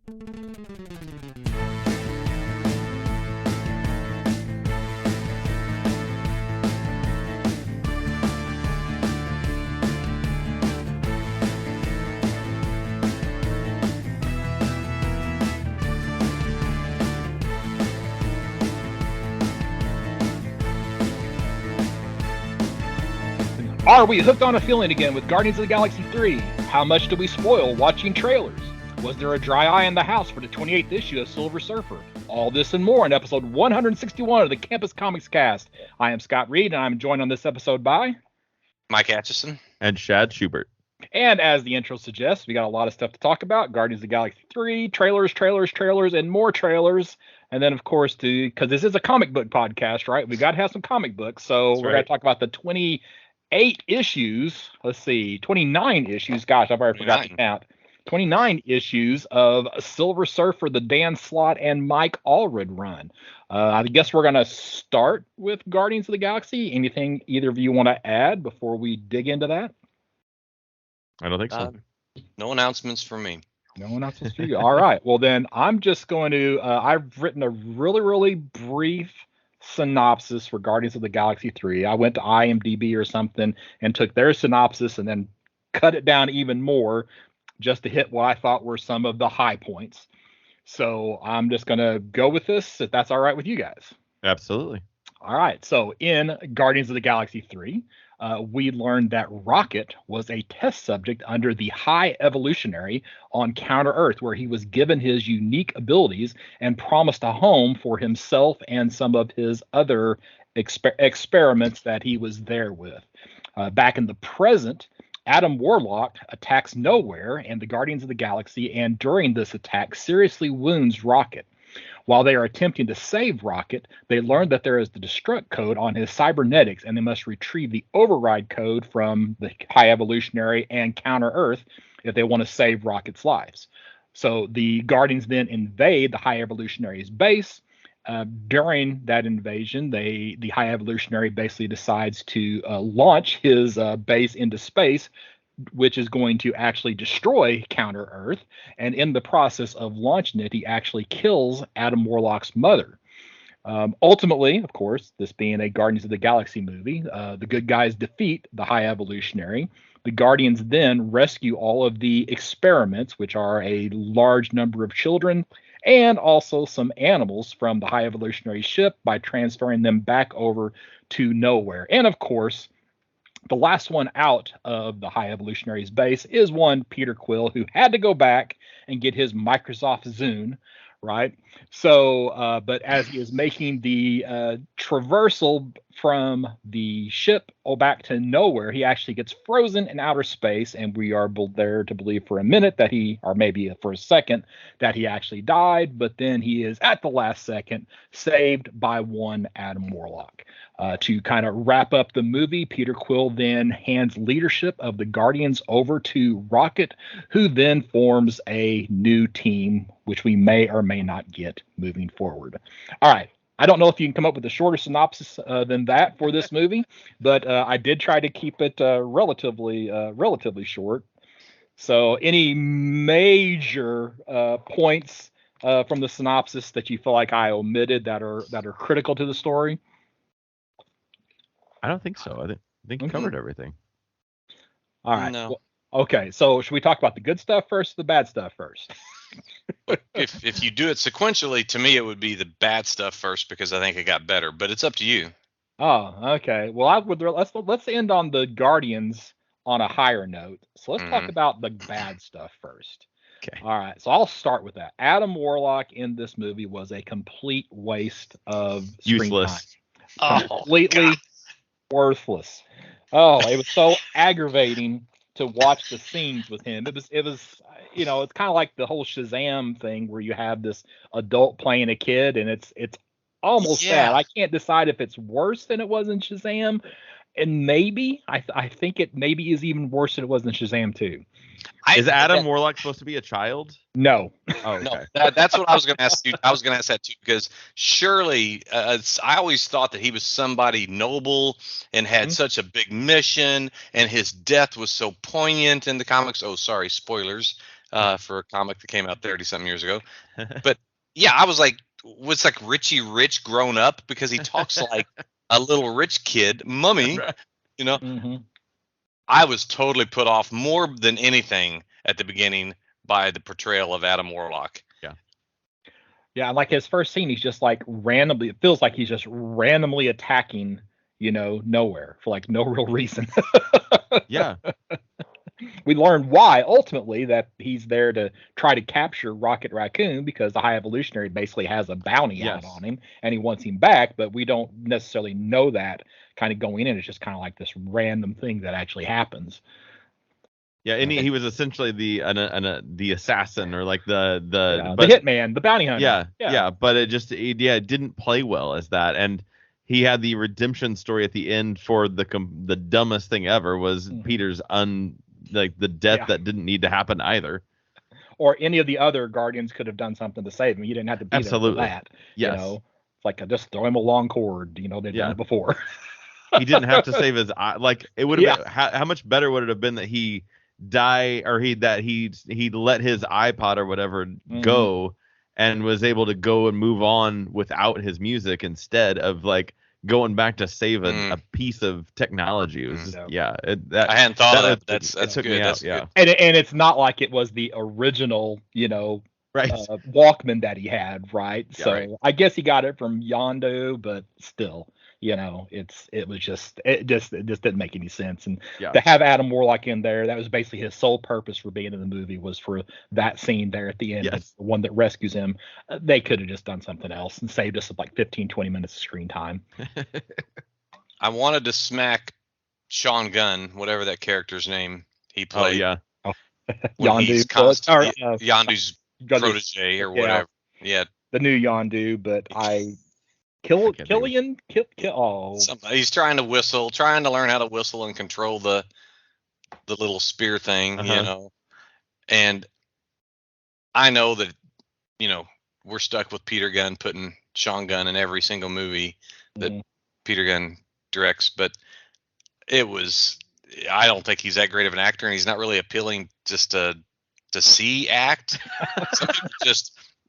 Are we hooked on a feeling again with Guardians of the Galaxy 3? How much do we spoil watching trailers? Was there a dry eye in the house for the 28th issue of Silver Surfer? All this and more in episode 161 of the Campus Comics Cast. I am Scott Reed, and I'm joined on this episode by Mike Atchison and Shad Schubert. And as the intro suggests, we got a lot of stuff to talk about. Guardians of the Galaxy 3, trailers, and more trailers. And then, of course, because this is a comic book podcast, right? We got to have some comic books. So we're going to talk about the 28 issues. Let's see, 29 issues. Gosh, I've already forgot to count. 29 issues of Silver Surfer, the Dan Slott and Mike Allred run. I guess we're going to start with Guardians of the Galaxy. Anything either of you want to add before we dig into that? I don't think so. No announcements from me. No announcements for you. All right. Well, then I'm just going to, I've written a really, really brief synopsis for Guardians of the Galaxy 3. I went to IMDb or something and took their synopsis and then cut it down even more just to hit what I thought were some of the high points. So I'm just going to go with this, if that's all right with you guys. Absolutely. All right. So in Guardians of the Galaxy 3, we learned that Rocket was a test subject under the High Evolutionary on Counter-Earth, where he was given his unique abilities and promised a home for himself and some of his other experiments that he was there with. Back in the present, Adam Warlock attacks Nowhere and the Guardians of the Galaxy, and during this attack seriously wounds Rocket. While they are attempting to save Rocket, they learn that there is the destruct code on his cybernetics, and they must retrieve the override code from the High Evolutionary and Counter-Earth if they want to save Rocket's lives. So the Guardians then invade the High Evolutionary's base. During that invasion, the High Evolutionary basically decides to launch his base into space, which is going to actually destroy Counter-Earth. And in the process of launching it, he actually kills Adam Warlock's mother. Ultimately, of course, this being a Guardians of the Galaxy movie, the good guys defeat the High Evolutionary. The Guardians then rescue all of the experiments, which are a large number of children, and also some animals from the High Evolutionary ship by transferring them back over to Nowhere. And of course, the last one out of the High Evolutionary's base is one Peter Quill, who had to go back and get his Microsoft Zune, right? So, but as he is making the traversal from the ship back to Nowhere, he actually gets frozen in outer space, and we are there to believe for a minute that or maybe for a second, that he actually died, but then he is at the last second saved by one Adam Warlock. To kind of wrap up the movie, Peter Quill then hands leadership of the Guardians over to Rocket, who then forms a new team, which we may or may not get moving forward. All right. I don't know if you can come up with a shorter synopsis than that for this movie, but I did try to keep it relatively short. So any major points from the synopsis that you feel like I omitted that are critical to the story? I don't think so. I think you covered everything. All right. No. Well, okay. So should we talk about the good stuff first, or the bad stuff first? If you do it sequentially, to me it would be the bad stuff first because I think it got better. But it's up to you. Oh, okay. Well, let's end on the Guardians on a higher note. So let's talk about the bad stuff first. Okay. All right. So I'll start with that. Adam Warlock in this movie was a complete waste of useless. Completely worthless. Oh, it was so aggravating to watch the scenes with him. It was it's kind of like the whole Shazam thing where you have this adult playing a kid, and it's almost sad. I can't decide if it's worse than it was in Shazam, and maybe I think it maybe is even worse than it was in Shazam 2. Is Adam Warlock supposed to be a child? No. Oh, okay. No, that's what I was going to ask you. I was going to ask that too, because surely I always thought that he was somebody noble and had such a big mission, and his death was so poignant in the comics. Oh, sorry, spoilers. for a comic that came out 30-something years ago. But yeah, I was like, what's like Richie Rich grown up, because he talks like a little rich kid, Mummy. You know, I was totally put off more than anything at the beginning by the portrayal of Adam Warlock. Yeah, like his first scene, he's just like randomly. It feels like he's just randomly attacking, nowhere for like no real reason. Yeah. We learn why ultimately, that he's there to try to capture Rocket Raccoon, because the High Evolutionary basically has a bounty out on him and he wants him back, but we don't necessarily know that kind of going in. It's just kind of like this random thing that actually happens. Yeah, and he was essentially the assassin, or like the hitman, the bounty hunter. Yeah, but it didn't play well as that. And he had the redemption story at the end for the dumbest thing ever was Peter's the death that didn't need to happen either. Or any of the other Guardians could have done something to save him. You didn't have to be there for that. Yes. It's like just throw him a long cord. They've done it before. He didn't have to save his eye. Like, it would have been, how much better would it have been that he die, or he let his iPod or whatever go and was able to go and move on without his music, instead of like going back to save a piece of technology. It was I hadn't thought of that. That's took good. me That's out. good. And it's not like it was the original, right, Walkman that he had, right? Yeah, so right. I guess he got it from Yondu, but still, it just didn't make any sense. And to have Adam Warlock in there, that was basically his sole purpose for being in the movie, was for that scene there at the end. Yes. The one that rescues him. They could have just done something else and saved us like 15-20 minutes of screen time. I wanted to smack Sean Gunn, whatever that character's name he played. Yondu, Yondu's protege or whatever. Yeah. The new Yondu, but he's trying to whistle, trying to learn how to whistle and control the little spear thing, And I know that, we're stuck with Peter Gunn putting Sean Gunn in every single movie that Peter Gunn directs, but I don't think he's that great of an actor, and he's not really appealing just to see act. Some people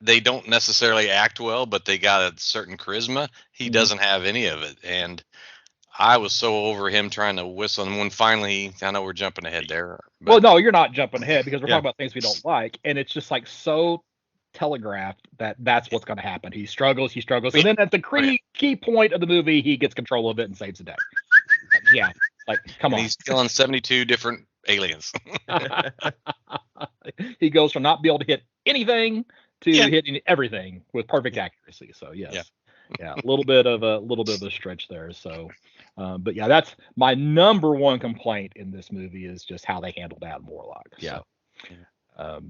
they don't necessarily act well, but they got a certain charisma. He doesn't have any of it. And I was so over him trying to whistle. And when finally, I know we're jumping ahead there. But, well, no, you're not jumping ahead, because we're talking about things we don't like. And it's just like so telegraphed that's what's going to happen. He struggles. And then at the key point of the movie, he gets control of it and saves the day. Come on. He's killing 72 different aliens. He goes from not being able to hit anything to hitting everything with perfect accuracy. So yes, a little bit of a stretch there. So, but that's my number one complaint in this movie, is just how they handled Adam Warlock. Yeah. So,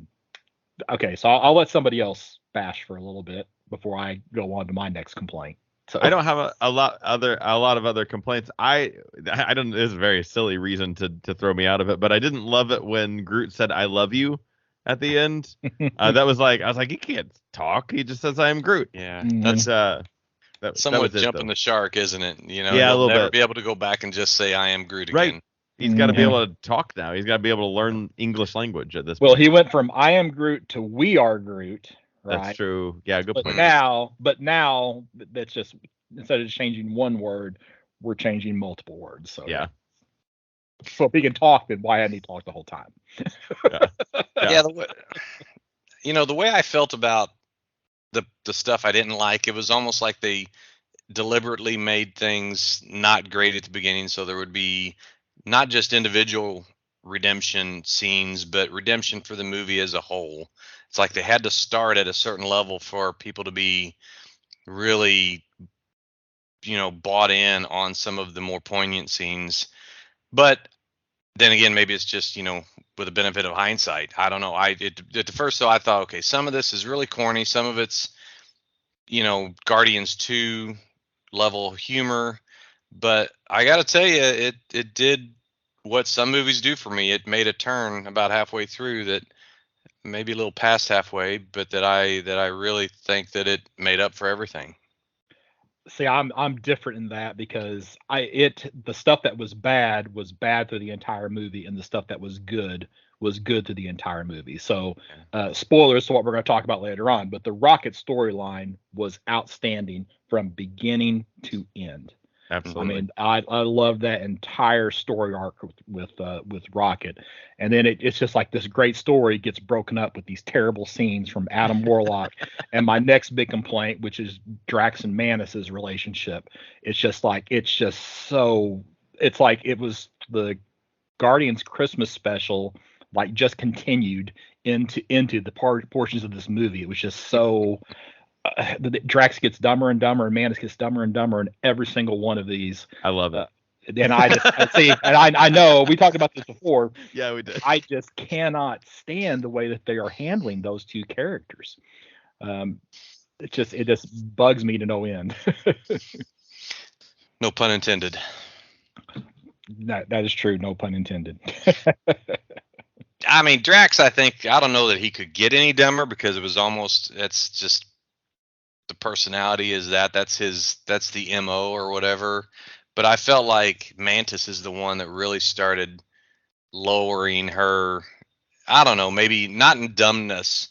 okay, so I'll let somebody else bash for a little bit before I go on to my next complaint. So I don't have a lot of other complaints. I don't. This is a very silly reason to throw me out of it, but I didn't love it when Groot said "I love you" at the end. That was like, I was like, he can't talk. He just says, "I am Groot." Yeah, that's somewhat jumping the shark, isn't it? Yeah, a little never bit. Be able to go back and just say, "I am Groot" again. Right. He's got to be able to talk now. He's got to be able to learn English language at this point. Well, he went from "I am Groot" to "We are Groot." Right? That's true. Yeah, good point. But now that's just, instead of changing one word, we're changing multiple words. So so if he can talk, then why hadn't he talked the whole time? The way I felt about the stuff I didn't like, it was almost like they deliberately made things not great at the beginning, so there would be not just individual redemption scenes, but redemption for the movie as a whole. It's like they had to start at a certain level for people to be really, bought in on some of the more poignant scenes. But then again, maybe it's just, with the benefit of hindsight. I don't know. At the first, I thought, okay, some of this is really corny. Some of it's, Guardians 2 level humor. But I got to tell you, it did what some movies do for me. It made a turn about halfway through, that maybe a little past halfway, but that I really think that it made up for everything. See, I'm different in that, because the stuff that was bad through the entire movie, and the stuff that was good was good through the entire movie. So, spoilers to what we're going to talk about later on, but the Rocket storyline was outstanding from beginning to end. Absolutely. I mean, I love that entire story arc with Rocket, and then it's just like this great story gets broken up with these terrible scenes from Adam Warlock, and my next big complaint, which is Drax and Mantis's relationship. It's just like it's like it was the Guardians Christmas special, like just continued into the portions of this movie. It was just so. Drax gets dumber and dumber, and Mantis gets dumber and dumber in every single one of these. I love it. And I see, and I know we talked about this before. Yeah, we did. I just cannot stand the way that they are handling those two characters. It just bugs me to no end. No pun intended. That is true. No pun intended. I mean, Drax, I don't know that he could get any dumber because it was that's just the personality is that's the MO or whatever. But I felt like Mantis is the one that really started lowering her, I don't know, maybe not in dumbness,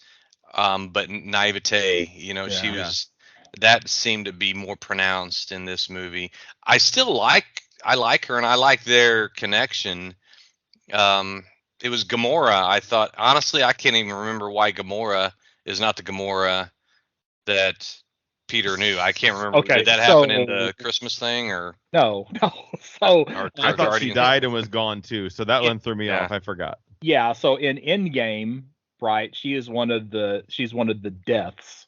but naivete. She was, that seemed to be more pronounced in this movie. I like her and I like their connection. It was Gamora. I thought, honestly, I can't even remember why Gamora is not the Gamora that Peter knew. I can't remember. Okay, did that happen in the Christmas thing or no? So I thought she died and was gone too. So that one threw me off. I forgot. Yeah. So in Endgame, right? She's one of the deaths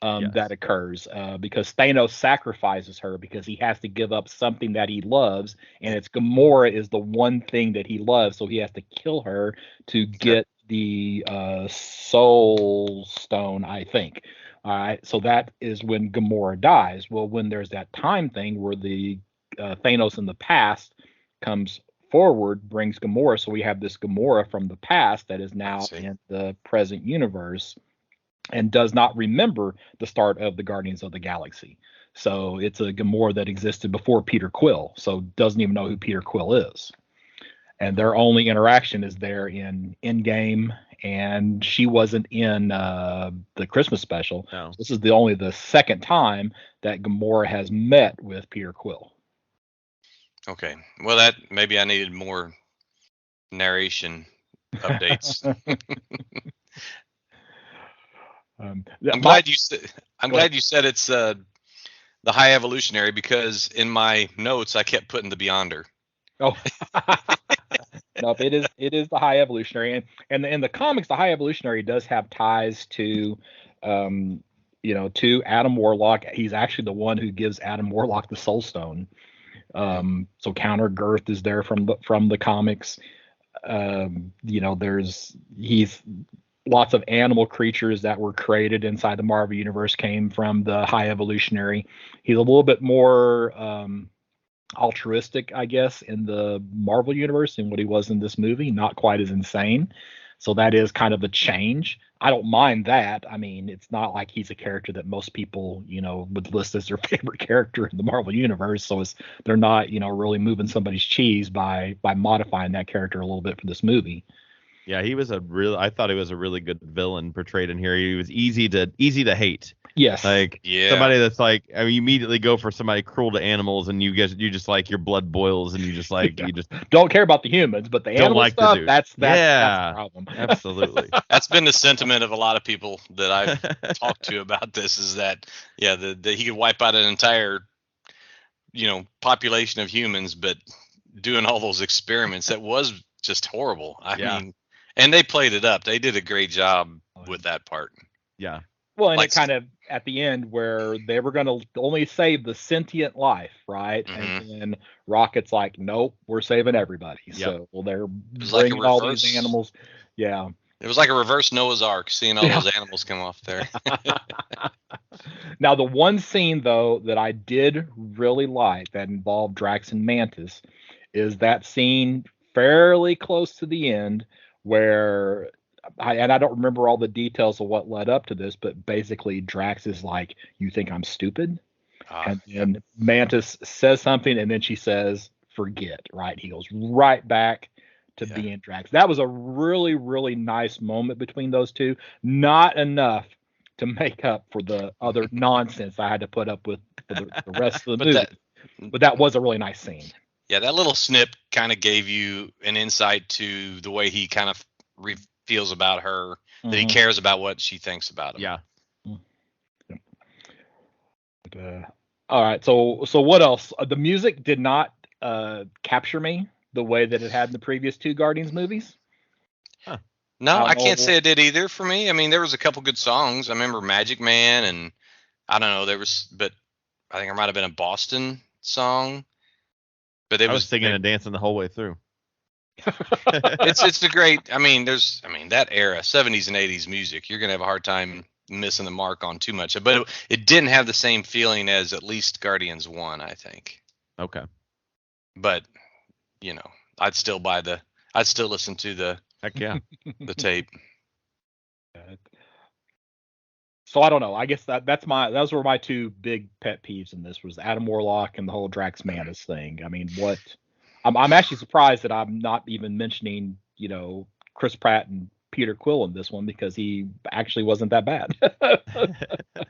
that occurs because Thanos sacrifices her because he has to give up something that he loves, and it's Gamora is the one thing that he loves, so he has to kill her to get the Soul Stone, I think. All right, so that is when Gamora dies. Well, when there's that time thing where the Thanos in the past comes forward, brings Gamora, so we have this Gamora from the past that is now in the present universe and does not remember the start of the Guardians of the Galaxy. So it's a Gamora that existed before Peter Quill, so doesn't even know who Peter Quill is. And their only interaction is there in Endgame, and she wasn't in the Christmas special. No. This is the second time that Gamora has met with Peter Quill. Okay. Well, that maybe I needed more narration updates. I'm glad you said it's the High Evolutionary because in my notes I kept putting the Beyonder. Oh. No, it is the High Evolutionary, and in the comics, the High Evolutionary does have ties to, to Adam Warlock. He's actually the one who gives Adam Warlock the Soul Stone. So Counter Girth is there from the comics. He's lots of animal creatures that were created inside the Marvel Universe came from the High Evolutionary. He's a little bit more altruistic, I guess, in the Marvel Universe than what he was in this movie. Not quite as insane. So that is kind of a change. I don't mind that. I mean, it's not like he's a character that most people, would list as their favorite character in the Marvel Universe. So they're not, really moving somebody's cheese by modifying that character a little bit for this movie. Yeah, I thought he was a really good villain portrayed in here. He was easy to hate. Yes. Somebody that's like, I mean, you immediately go for somebody cruel to animals, and you just like your blood boils, and you just don't care about the humans, but the animal stuff, that's the problem. Absolutely. That's been the sentiment of a lot of people that I've talked to about this is that, that he could wipe out an entire, population of humans, but doing all those experiments, that was just horrible. I mean, and they played it up. They did a great job with that part. Yeah. Well, and it kind of at the end where they were going to only save the sentient life, right? Mm-hmm. And then Rocket's like, nope, we're saving everybody. Yep. So they're bringing all these animals. Yeah. It was like a reverse Noah's Ark, seeing all those animals come off there. Now, the one scene, though, that I did really like that involved Drax and Mantis is that scene fairly close to the end where I don't remember all the details of what led up to this, but basically Drax is like, you think I'm stupid? And Mantis says something, and then she says, forget, right? He goes right back to being Drax. That was a really, really nice moment between those two. Not enough to make up for the other nonsense I had to put up with for the rest of the movie. But that was a really nice scene. Yeah, that little snip kind of gave you an insight to the way he kind of feels about her, that he cares about what she thinks about him. Yeah. All right. So what else? The music did not capture me the way that it had in the previous two Guardians movies. Huh. No, I can't say it did either for me. I mean, there was a couple good songs. I remember Magic Man, and I don't know, but I think there might have been a Boston song. But I was singing and dancing the whole way through. It's a great. That era, 70s and 80s music, you're gonna have a hard time missing the mark on too much. But it didn't have the same feeling as at least Guardians 1, I think. Okay. But I'd still listen to the heck yeah the tape. So I don't know. I guess those were my two big pet peeves in this, was Adam Warlock and the whole Drax Mantis thing. I mean, I'm actually surprised that I'm not even mentioning, Chris Pratt and Peter Quill in this one, because he actually wasn't that bad.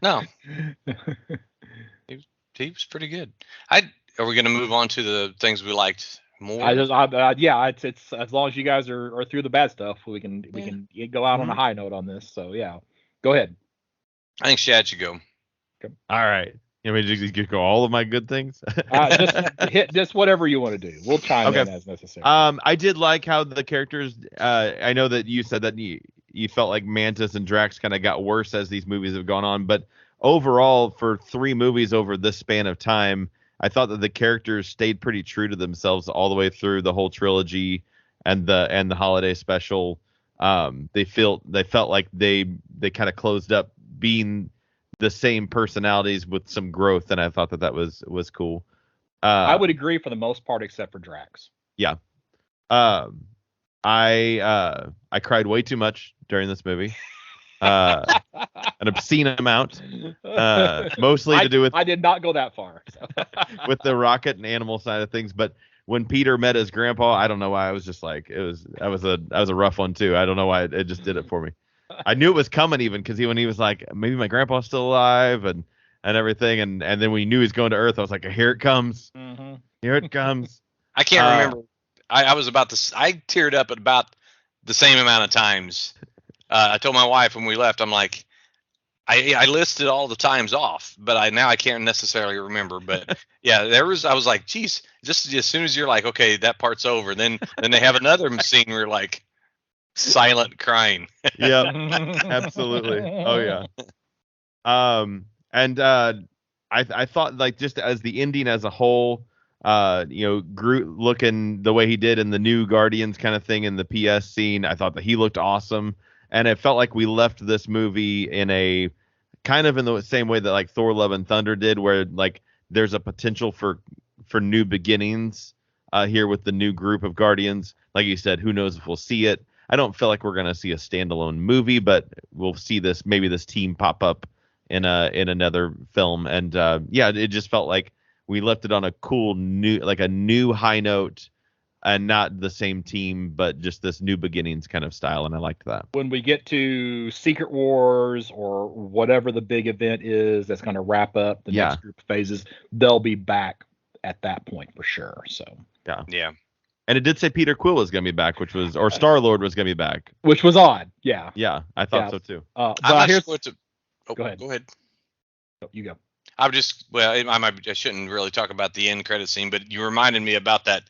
No. He was pretty good. Are we going to move on to the things we liked more? It's as long as you guys are through the bad stuff, we can go out on a high note on this. So yeah, go ahead. I think Shad should go. Okay. All right. You want me to just go all of my good things? Just hit just whatever you want to do. We'll chime in as necessary. I did like how the characters. I know that you said that you felt like Mantis and Drax kind of got worse as these movies have gone on, but overall, for 3 movies over this span of time, I thought that the characters stayed pretty true to themselves all the way through the whole trilogy and the holiday special. They felt like they kind of closed up being the same personalities with some growth, and I thought that was cool. I would agree for the most part, except for Drax. Yeah. I cried way too much during this movie. An obscene amount. Mostly to do with. I did not go that far. So. With the rocket and animal side of things, but when Peter met his grandpa, I don't know why I was just like that was a rough one too. I don't know why it just did it for me. I knew it was coming even because when he was like, maybe my grandpa's still alive and everything, and then when he knew he's going to Earth, I was like, here it comes. Mm-hmm. Here it comes. I can't remember. I was about to. I teared up at about the same amount of times. I told my wife when we left, I'm like, I listed all the times off, but I can't necessarily remember. But yeah, I was like, geez, just as soon as you're like, okay, that part's over, then they have another scene where you're like, silent crying. Yeah, absolutely. Oh yeah. And I thought, like, just as the ending as a whole, Groot looking the way he did in the new Guardians kind of thing in the PS scene, I thought that he looked awesome, and it felt like we left this movie in a kind of in the same way that like Thor: Love and Thunder did, where like there's a potential for new beginnings here with the new group of Guardians. Like you said, who knows if we'll see it. I don't feel like we're going to see a standalone movie, but we'll see this team pop up in another film. And it just felt like we left it on a cool new high note, and not the same team, but just this new beginnings kind of style. And I liked that. When we get to Secret Wars or whatever the big event is that's going to wrap up the next group of phases, they'll be back at that point for sure. So yeah. And it did say Peter Quill was going to be back, or Star-Lord was going to be back. Which was odd. Yeah. Yeah, I thought so too. But go ahead. Go ahead. You go. I shouldn't really talk about the end credit scene, but you reminded me about that.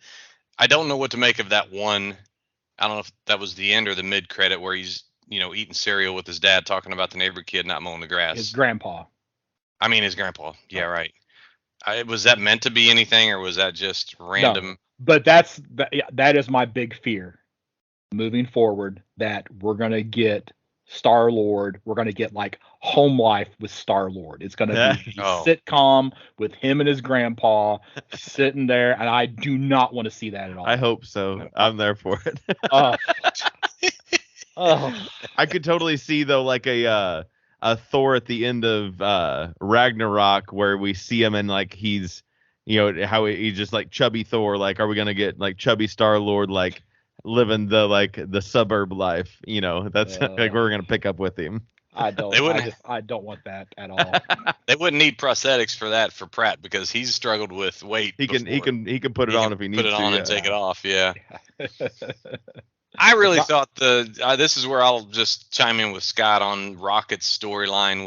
I don't know what to make of that one. I don't know if that was the end or the mid credit where he's, eating cereal with his dad, talking about the neighbor kid not mowing the grass. His grandpa. His grandpa. Yeah, right. Was that meant to be anything, or was that just random? No. But that is my big fear moving forward, that we're going to get Star-Lord. We're going to get like Home Life with Star-Lord. It's going to be a sitcom with him and his grandpa sitting there. And I do not want to see that at all. I hope so. I'm there for it. I could totally see though, like a Thor at the end of Ragnarok, where we see him and like he's, how he's just like chubby Thor. Like, are we gonna get like chubby Star-Lord, like living the suburb life. That's like we're gonna pick up with him. I don't want that at all. They wouldn't need prosthetics for that for Pratt because he's struggled with weight. He can put it on if he needs to. Put it on and take it off. Yeah. I really thought this is where I'll just chime in with Scott on Rocket's storyline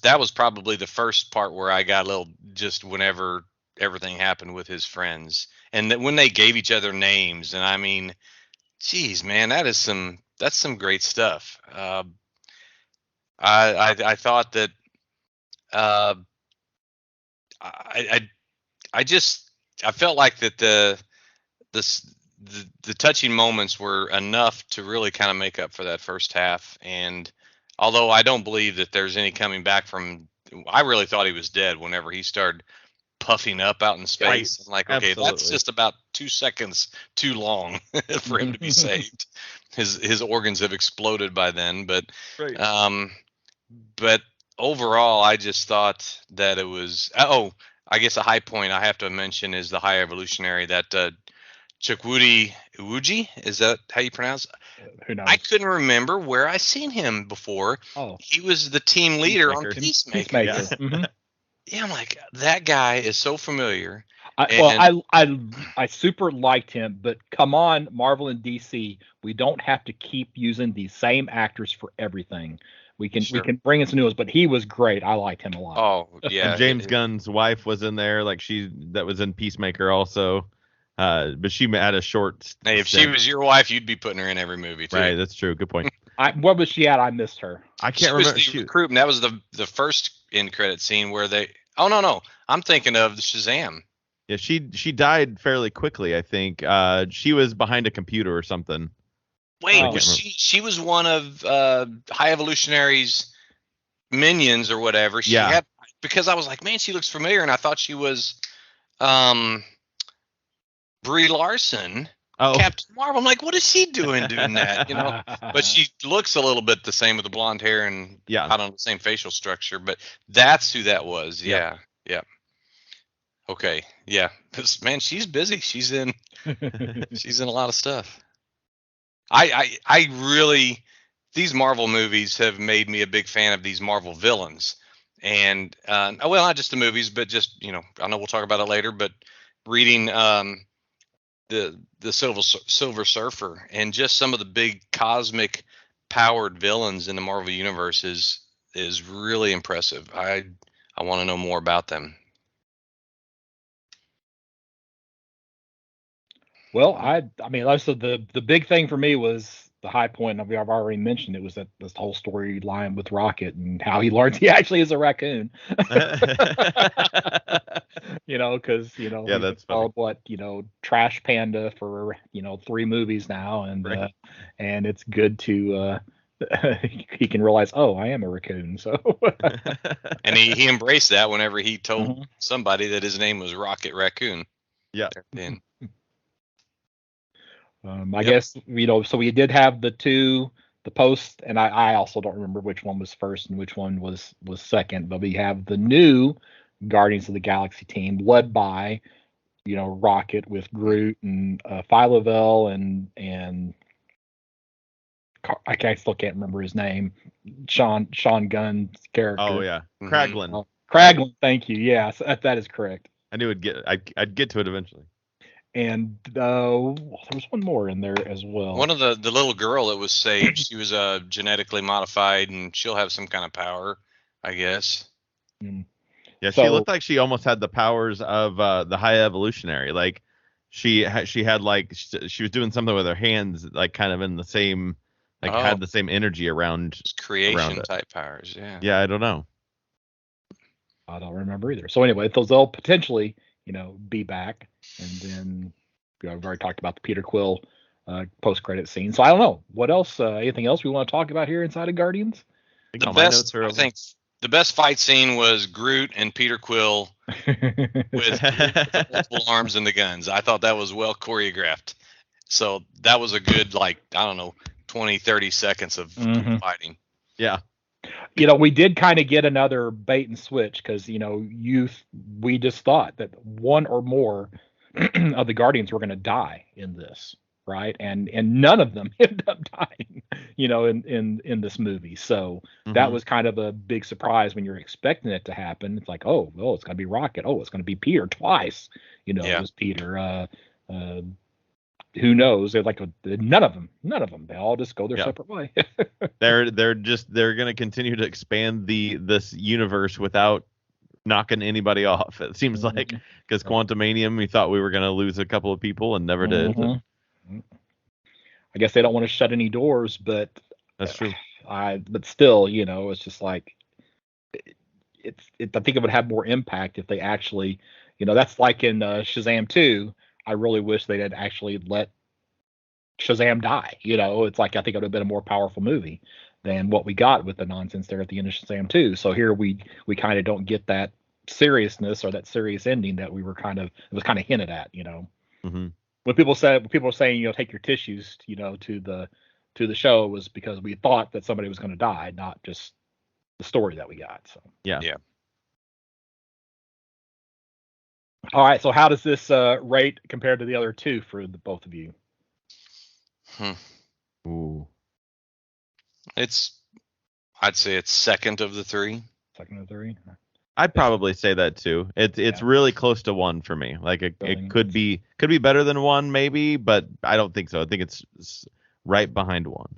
that was probably the first part where I got a little just whenever everything happened with his friends and that when they gave each other names, and I mean, geez, man, that's some great stuff. I thought that I felt like that the touching moments were enough to really kind of make up for that first half. And although I don't believe that there's any coming back from, I really thought he was dead whenever he started puffing up out in space. I'm like, okay, that's just about 2 seconds too long for him to be saved. His organs have exploded by then, but overall, I just thought that it was. Oh, I guess a high point I have to mention is the high evolutionary that Chukwudi Iwuji. Is that how you pronounce it? Who knows? I couldn't remember where I seen him before. Oh, he was the team leader on Peacemaker. Yeah. Mm-hmm. Yeah, I'm like, that guy is so familiar. I super liked him, but come on, Marvel and DC, we don't have to keep using the same actors for everything. We can bring in some new ones, but he was great. I liked him a lot. Oh yeah. And James Gunn's wife was in there, that was in Peacemaker also. But she had a short. Hey, if she was your wife, you'd be putting her in every movie too. Right, that's true. Good point. What was she at? I missed her. I can't remember. She was the recruit, and that was the first end credit scene where they. Oh no, I'm thinking of the Shazam. Yeah, she died fairly quickly. I think she was behind a computer or something. Wait, she was one of High Evolutionary's minions or whatever. She had, because I was like, man, she looks familiar, and I thought she was Brie Larson, Captain Marvel. I'm like, what is she doing that? But she looks a little bit the same with the blonde hair and I don't know, the same facial structure. But that's who that was. Yeah. Okay. Yeah. Man, she's busy. She's in a lot of stuff. I really, these Marvel movies have made me a big fan of these Marvel villains. And well, not just the movies, but just, I know we'll talk about it later, but reading the Silver Surfer and just some of the big cosmic powered villains in the Marvel universe is really impressive. I want to know more about them. Well, I mean, also the big thing for me was the high point. I've already mentioned it was that this whole storyline with Rocket and how he learns he actually is a raccoon. Because that's called Trash Panda for 3 movies now, and and it's good to he can realize, oh, I am a raccoon. So and he embraced that whenever he told somebody that his name was Rocket Raccoon. Yeah. Then. I guess, so we did have the post, and I also don't remember which one was first and which one was second, but we have the new Guardians of the Galaxy team led by, Rocket with Groot and Philovel and I still can't remember his name. Sean Gunn's character. Oh yeah, Kraglin. Kraglin, thank you. Yes, that is correct. I knew I'd get to it eventually. And there was one more in there as well. One of the little girl that was saved, she was genetically modified, and she'll have some kind of power, I guess. Yeah, she looked like she almost had the powers of the High Evolutionary. Like she had she was doing something with her hands, like kind of in the same, had the same energy around. It's creation type powers, yeah. Yeah, I don't know. I don't remember either. So anyway, they'll potentially, be back. And then we've already talked about the Peter Quill post-credit scene. So I don't know. What else? Anything else we want to talk about here inside of Guardians? I think the best fight scene was Groot and Peter Quill with multiple arms and the guns. I thought that was well choreographed. So that was a good, 20, 30 seconds of fighting. Yeah. We did kind of get another bait and switch because, we just thought that one or more of the Guardians were going to die in this, right? And none of them end up dying, in this movie. So that was kind of a big surprise when you're expecting it to happen. It's like, oh, well, it's gonna be Rocket. Oh, it's gonna be Peter twice. It was Peter. Who knows? They're like none of them. They all just go their separate way. they're gonna continue to expand this universe without knocking anybody off. It seems like, because Quantumanium, we thought we were gonna lose a couple of people and never did. I guess they don't want to shut any doors, but that's true. But still, it's just like I think it would have more impact if they actually, that's like in Shazam 2. I really wish they had actually let Shazam die. It's like I think it would have been a more powerful movie than what we got with the nonsense there at the end of Shazam 2. So here we kind of don't get that seriousness or that serious ending that it was kind of hinted at. When people are saying take your tissues to the show, it was because we thought that somebody was going to die, not just the story that we got. So yeah. All right, so how does this rate compare to the other two for both of you? Ooh. I'd say it's second of the three. Second of the three? I'd probably say that too. It's really close to 1 for me. Like it could be better than 1 maybe, but I don't think so. I think it's right behind 1.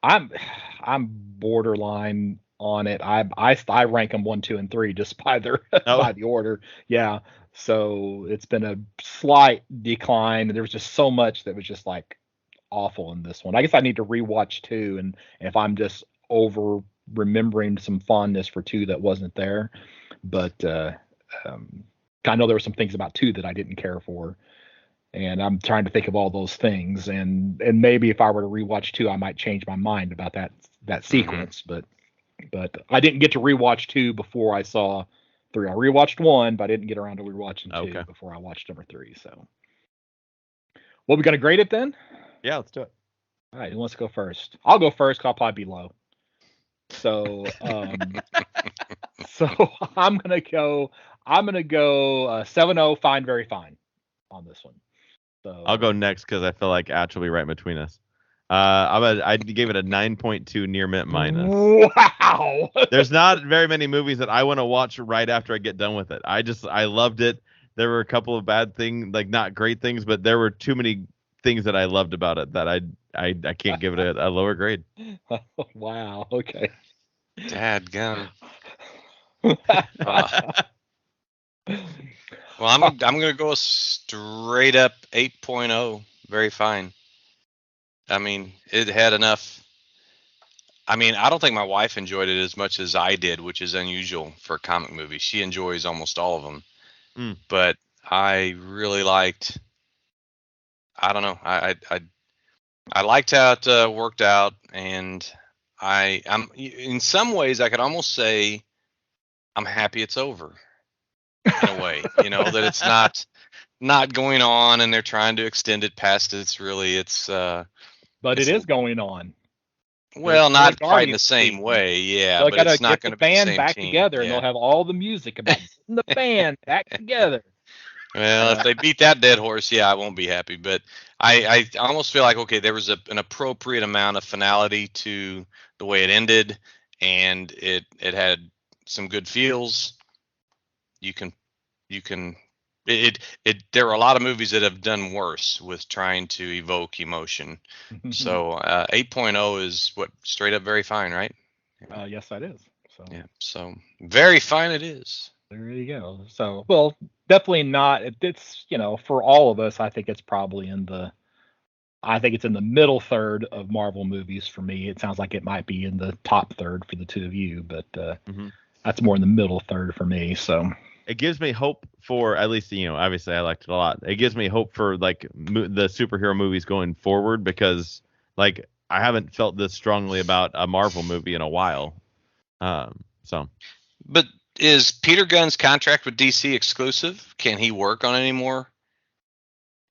I'm borderline on it. I rank them 1, 2, and 3 just by their by the order. Yeah. So it's been a slight decline. There was just so much that was just like awful in this one. I guess I need to rewatch 2, and if I'm just over remembering some fondness for 2 that wasn't there. But I know there were some things about 2 that I didn't care for, and I'm trying to think of all those things. And maybe if I were to rewatch 2, I might change my mind about that sequence. But I didn't get to rewatch 2 before I saw 3. I rewatched 1, but I didn't get around to rewatching 2 before I watched number 3. So, well, we gonna grade it then? Yeah, let's do it. All right, who wants to go first? I'll go first. 'Cause I'll probably be low. So, so I'm gonna go 7-0. Fine, very fine on this one. So I'll go next because I feel like Atch will be right between us. I gave it a 9.2 near mint minus. Wow. There's not very many movies that I want to watch right after I get done with it. I loved it. There were a couple of bad things, like not great things, but there were too many things that I loved about it that I can't give it a lower grade. Wow. Okay. Dadgum. Well, I'm gonna go straight up 8.0. Very fine. I mean, it had enough. I mean, I don't think my wife enjoyed it as much as I did, which is unusual for a comic movie. She enjoys almost all of them, but I really liked. I don't know. I liked how it worked out, and I'm in some ways I could almost say I'm happy it's over. In a way, that it's not going on, and they're trying to extend it past it's but it is going on. Well, not quite in the same way, yeah. They but it's not going to be the same back team. together, and they'll have all the music about getting the band back together. Well, if they beat that dead horse, yeah, I won't be happy. But I almost feel like, okay, there was an appropriate amount of finality to the way it ended, and it had some good feels. There are a lot of movies that have done worse with trying to evoke emotion. So 8.0 is straight up very fine, right? Yes, that is. So yeah, so very fine it is. There you go. So, well, definitely not. It's for all of us, I think it's probably in the middle third of Marvel movies for me. It sounds like it might be in the top third for the two of you, but that's more in the middle third for me. So it gives me hope for, at least, obviously I liked it a lot. It gives me hope for like the superhero movies going forward, because like I haven't felt this strongly about a Marvel movie in a while. But is Peter Gunn's contract with DC exclusive? Can he work on any more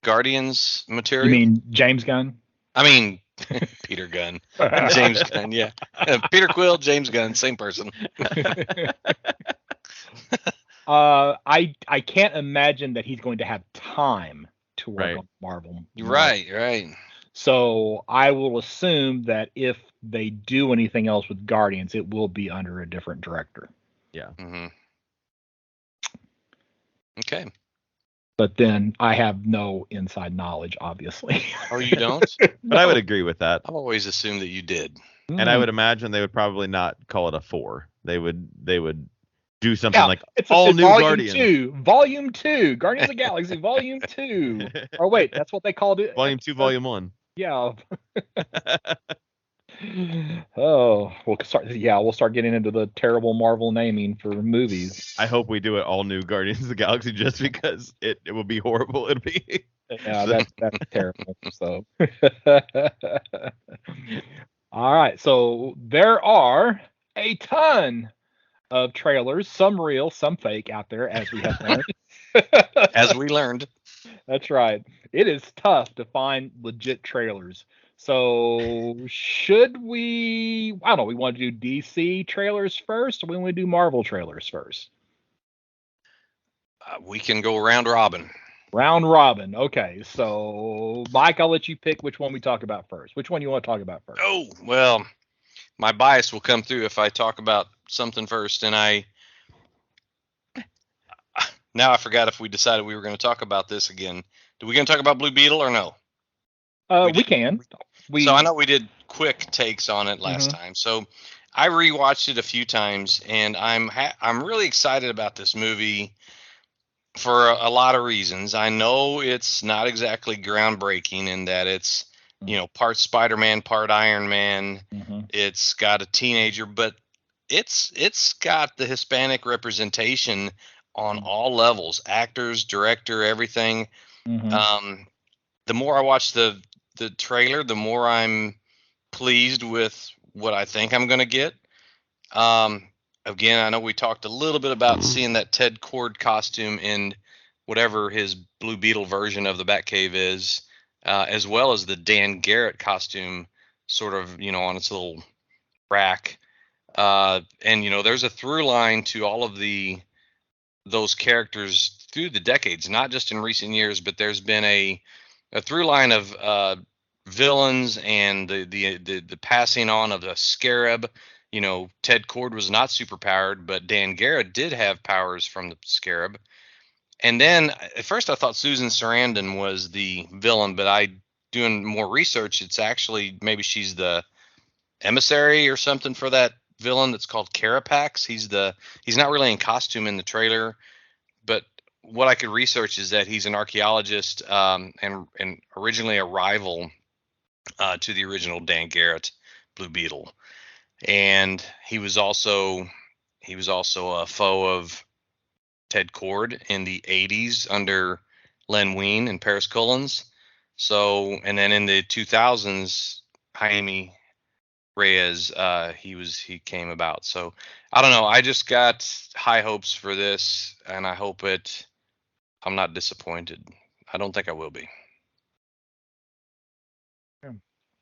Guardians material? You mean James Gunn? I mean Peter Gunn. James Gunn, yeah. Peter Quill, James Gunn, same person. I can't imagine that he's going to have time to work on Marvel. Right. So I will assume that if they do anything else with Guardians, it will be under a different director. Yeah. Mm-hmm. Okay. But then I have no inside knowledge, obviously. Oh, you don't? But I would agree with that. I've always assumed that you did. And I would imagine they would probably not call it a 4. They would do something like it's all new Volume 2, Guardians of the Galaxy, Volume 2. Or wait, that's what they called it. Volume 2, Volume 1. Yeah. Oh, we'll start getting into the terrible Marvel naming for movies. I hope we do it all new Guardians of the Galaxy just because it will be horrible. It'll be yeah, that's terrible. So all right, so there are a ton of trailers, some real, some fake out there, as we have learned. As we learned. That's right. It is tough to find legit trailers. So should we, I don't know, we want to do DC trailers first, or we want to do Marvel trailers first? We can go round robin. Round robin. Okay. So Mike, I'll let you pick which one we talk about first. Which one you want to talk about first? Oh, well, my bias will come through if I talk about something first. And now I forgot if we decided we were going to talk about this again. Are we going to talk about Blue Beetle or no? We can. So I know we did quick takes on it last time. So I rewatched it a few times, and I'm really excited about this movie for a lot of reasons. I know it's not exactly groundbreaking in that it's, part Spider-Man, part Iron Man. It's got a teenager, but it's got the Hispanic representation on all levels, actors, director, everything. The more I watch the trailer, the more I'm pleased with what I think I'm going to get. Again, I know we talked a little bit about seeing that Ted Kord costume in whatever his Blue Beetle version of the Batcave is, as well as the Dan Garrett costume sort of, on its little rack. And, there's a through line to all of those characters through the decades, not just in recent years, but there's been a through line of villains and the passing on of the Scarab. Ted Kord was not super powered, but Dan Garrett did have powers from the Scarab. And then at first I thought Susan Sarandon was the villain, but doing more research, it's actually maybe she's the emissary or something for that villain that's called Carapax. He's not really in costume in the trailer, but what I could research is that he's an archaeologist and originally a rival to the original Dan Garrett Blue Beetle, and he was also a foe of Ted Kord in the 80s under Len Wein and Paris Cullens. So, and then in the 2000s, Jaime Reyes, he came about. So I don't know. I just got high hopes for this, and I hope I'm not disappointed. I don't think I will be.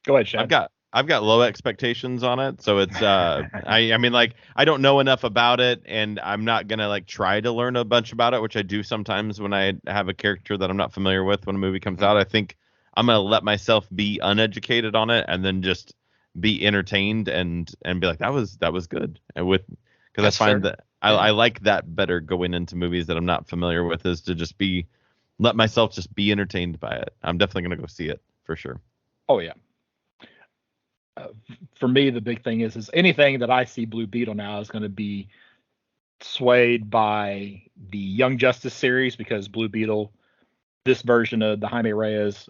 Go ahead, Shad. I've got low expectations on it, so it's I mean, like, I don't know enough about it, and I'm not gonna like try to learn a bunch about it, which I do sometimes when I have a character that I'm not familiar with when a movie comes out. I think I'm gonna let myself be uneducated on it and then just be entertained and be like, that was good. And because I find that I like that better going into movies that I'm not familiar with, is to just let myself just be entertained by it. I'm definitely gonna go see it for sure. Oh yeah. For me, the big thing is anything that I see Blue Beetle now is going to be swayed by the Young Justice series, because Blue Beetle, this version of the Jaime Reyes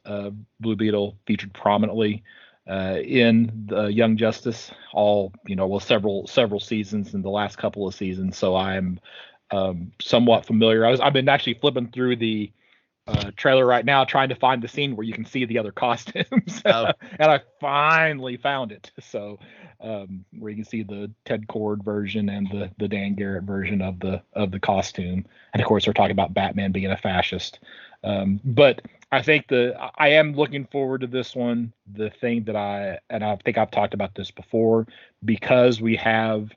Blue Beetle, featured prominently in the Young Justice, several seasons in the last couple of seasons. So I'm somewhat familiar. I've been actually flipping through the trailer right now, trying to find the scene where you can see the other costumes. And I finally found it. So where you can see the Ted Kord version and the Dan Garrett version of the costume. And of course, we're talking about Batman being a fascist. But I think I am looking forward to this one. The thing that I think I've talked about this before, because we have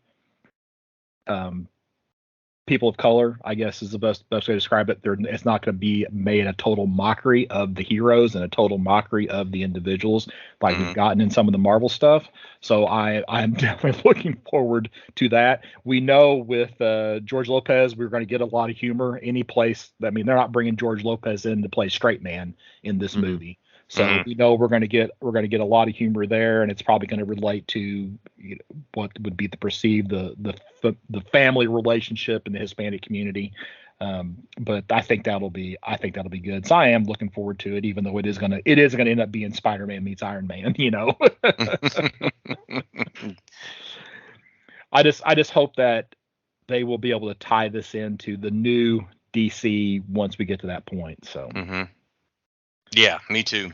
people of color, I guess is the best way to describe it. It's not going to be made a total mockery of the heroes and a total mockery of the individuals like we've gotten in some of the Marvel stuff. So I'm definitely looking forward to that. We know with George Lopez, we're going to get a lot of humor any place. I mean, they're not bringing George Lopez in to play straight man in this movie. So we know we're going to get a lot of humor there, and it's probably going to relate to what would be the family relationship in the Hispanic community. But I think that'll be good. So I am looking forward to it, even though it is gonna end up being Spider-Man meets Iron Man. I just hope that they will be able to tie this into the new DC once we get to that point. So. Yeah, me too.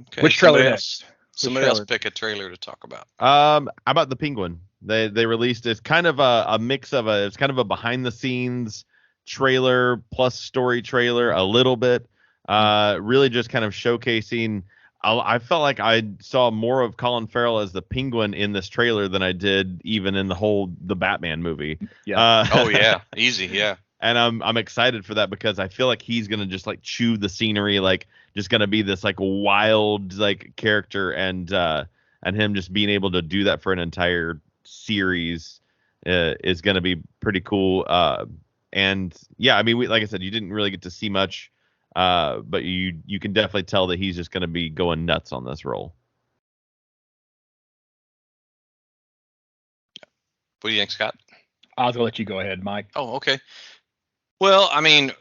Okay, which trailer next? Somebody else pick a trailer to talk about. How about the Penguin? They released it's kind of a mix of it's kind of a behind the scenes trailer plus story trailer a little bit. Really just kind of showcasing. I felt like I saw more of Colin Farrell as the Penguin in this trailer than I did even in the Batman movie. Yeah. Oh yeah, easy, yeah. And I'm excited for that because I feel like he's gonna just like chew the scenery, like just gonna be this like wild like character, and him just being able to do that for an entire series is gonna be pretty cool. And yeah, I mean, like I said, you didn't really get to see much, but you can definitely tell that he's just gonna be going nuts on this role. What do you think, Scott? I was gonna let you go ahead, Mike. Oh, okay. Well, I mean,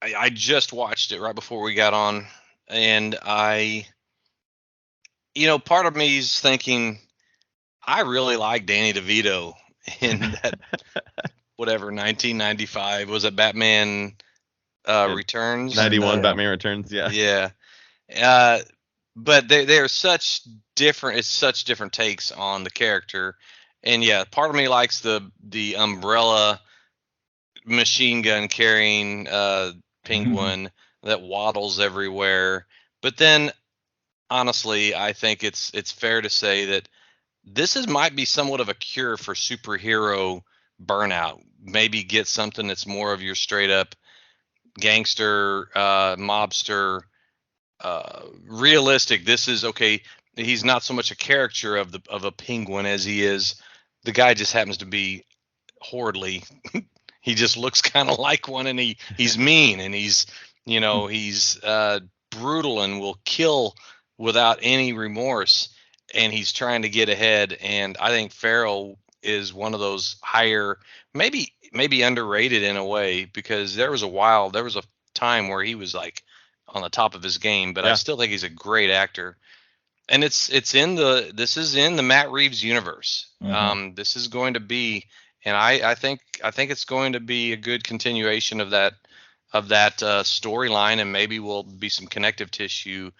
I just watched it right before we got on, and part of me is thinking, I really like Danny DeVito in that, whatever, 1995, was it Batman Returns? 91 Batman Returns, yeah. Yeah. But they are such different takes on the character. And yeah, part of me likes the umbrella machine gun carrying Penguin that waddles everywhere. But then honestly, I think it's fair to say that this might be somewhat of a cure for superhero burnout. Maybe get something that's more of your straight up gangster, mobster, realistic. This is okay. He's not so much a caricature of a penguin as he is. The guy just happens to be horridly. He just looks kind of like one, and he's mean, and he's brutal and will kill without any remorse, and he's trying to get ahead. And I think Farrell is one of those higher, maybe underrated in a way, because there was a time where he was like on the top of his game, but yeah. I still think he's a great actor. And this is in the Matt Reeves universe. This is going to be, and I think it's going to be a good continuation of that storyline, and maybe will be some connective tissue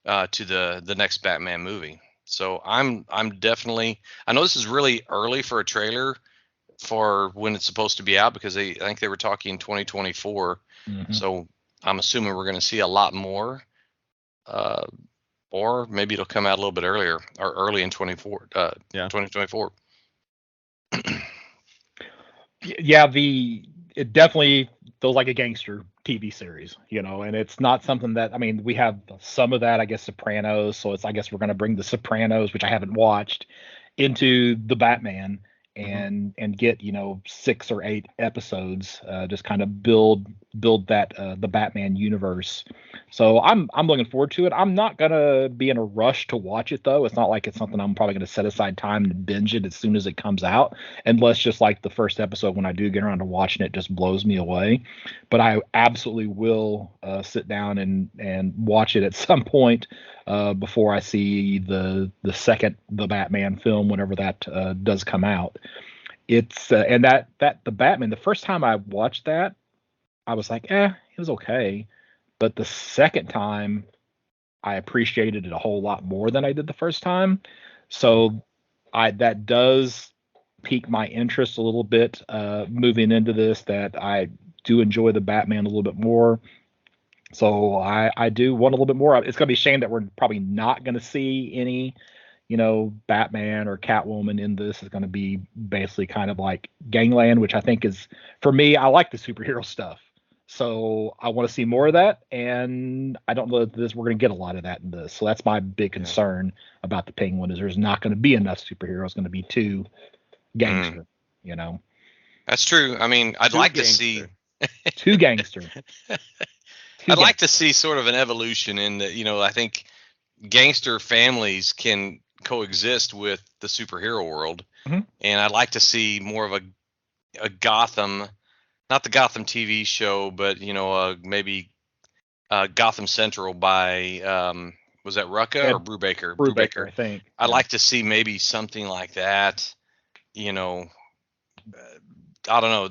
to the next Batman movie. So I'm definitely, I know this is really early for a trailer for when it's supposed to be out, because I think they were talking 2024. So I'm assuming we're going to see a lot more, or maybe it'll come out a little bit earlier, or early in 2024. Yeah, it definitely feels like a gangster TV series, and it's not something that, I mean, we have some of that, I guess, Sopranos. So I guess we're going to bring the Sopranos, which I haven't watched, into the Batman and get 6 or 8 episodes, just kind of build that the Batman universe. So I'm looking forward to it. I'm not gonna be in a rush to watch it, though. It's not like it's something I'm probably gonna set aside time to binge it as soon as it comes out, unless just like the first episode, when I do get around to watching it, just blows me away. But I absolutely will sit down and watch it at some point before I see the Batman film, whenever that does come out. It's and that the Batman, the first time I watched that, I was like, it was okay. But the second time, I appreciated it a whole lot more than I did the first time. So that does pique my interest a little bit moving into this, that I do enjoy the Batman a little bit more. So I do want a little bit more. It's going to be a shame that we're probably not going to see any Batman or Catwoman in this is going to be basically kind of like gangland, which I think is, for me, I like the superhero stuff. So I want to see more of that, and I don't know that we're going to get a lot of that in this. So that's my big concern about the Penguin, is there's not going to be enough superheroes. Going to be too gangster, That's true. I mean, I'd like to see too gangster. I'd like to see sort of an evolution in the, I think gangster families can coexist with the superhero world, and I'd like to see more of a Gotham. Not the Gotham TV show, but maybe Gotham Central by was that Rucka or Brubaker? Brubaker, I think. I'd like to see maybe something like that. I don't know.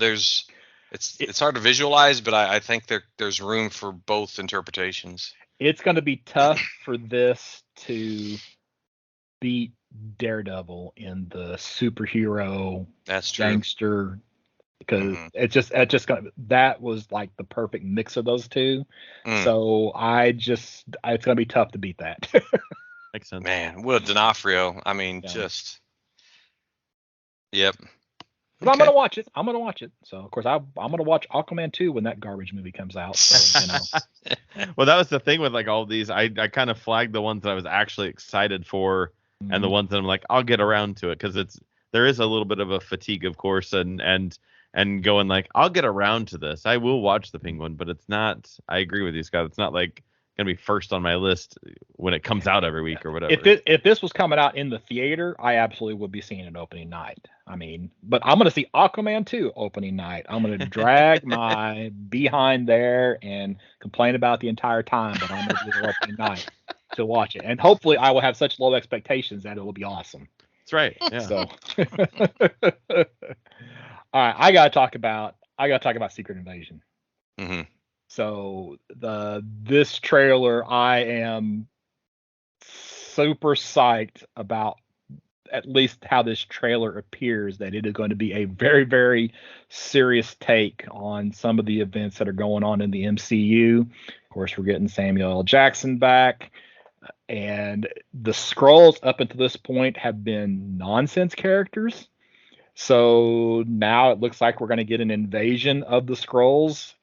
It's hard to visualize, but I think there's room for both interpretations. It's going to be tough for this to beat Daredevil in the superhero gangster. Because that was like the perfect mix of those two. So it's gonna be tough to beat that. Makes sense. Man, Will D'Onofrio. I mean, yep. But I'm gonna watch it. So of course I'm gonna watch Aquaman 2 when that garbage movie comes out. So, Well, that was the thing with like all these. I kind of flagged the ones that I was actually excited for, and the ones that I'm like, I'll get around to it, because there is a little bit of a fatigue, of course, and going like, I'll get around to this. I will watch the Penguin, but it's not. I agree with you, Scott. It's not like gonna be first on my list when it comes out every week or whatever. If this was coming out in the theater, I absolutely would be seeing it opening night. I mean, but I'm gonna see Aquaman 2 opening night. I'm gonna drag my behind there and complain about the entire time, but I'm gonna do the opening night to watch it, and hopefully I will have such low expectations that it will be awesome. That's right. Yeah. So. All right, I gotta talk about Secret Invasion. So this trailer, I am super psyched about, at least how this trailer appears, that it is going to be a very, very serious take on some of the events that are going on in the MCU. Of course, we're getting Samuel L. Jackson back, and the Skrulls up until this point have been nonsense characters. So now it looks like we're going to get an invasion of the Skrulls.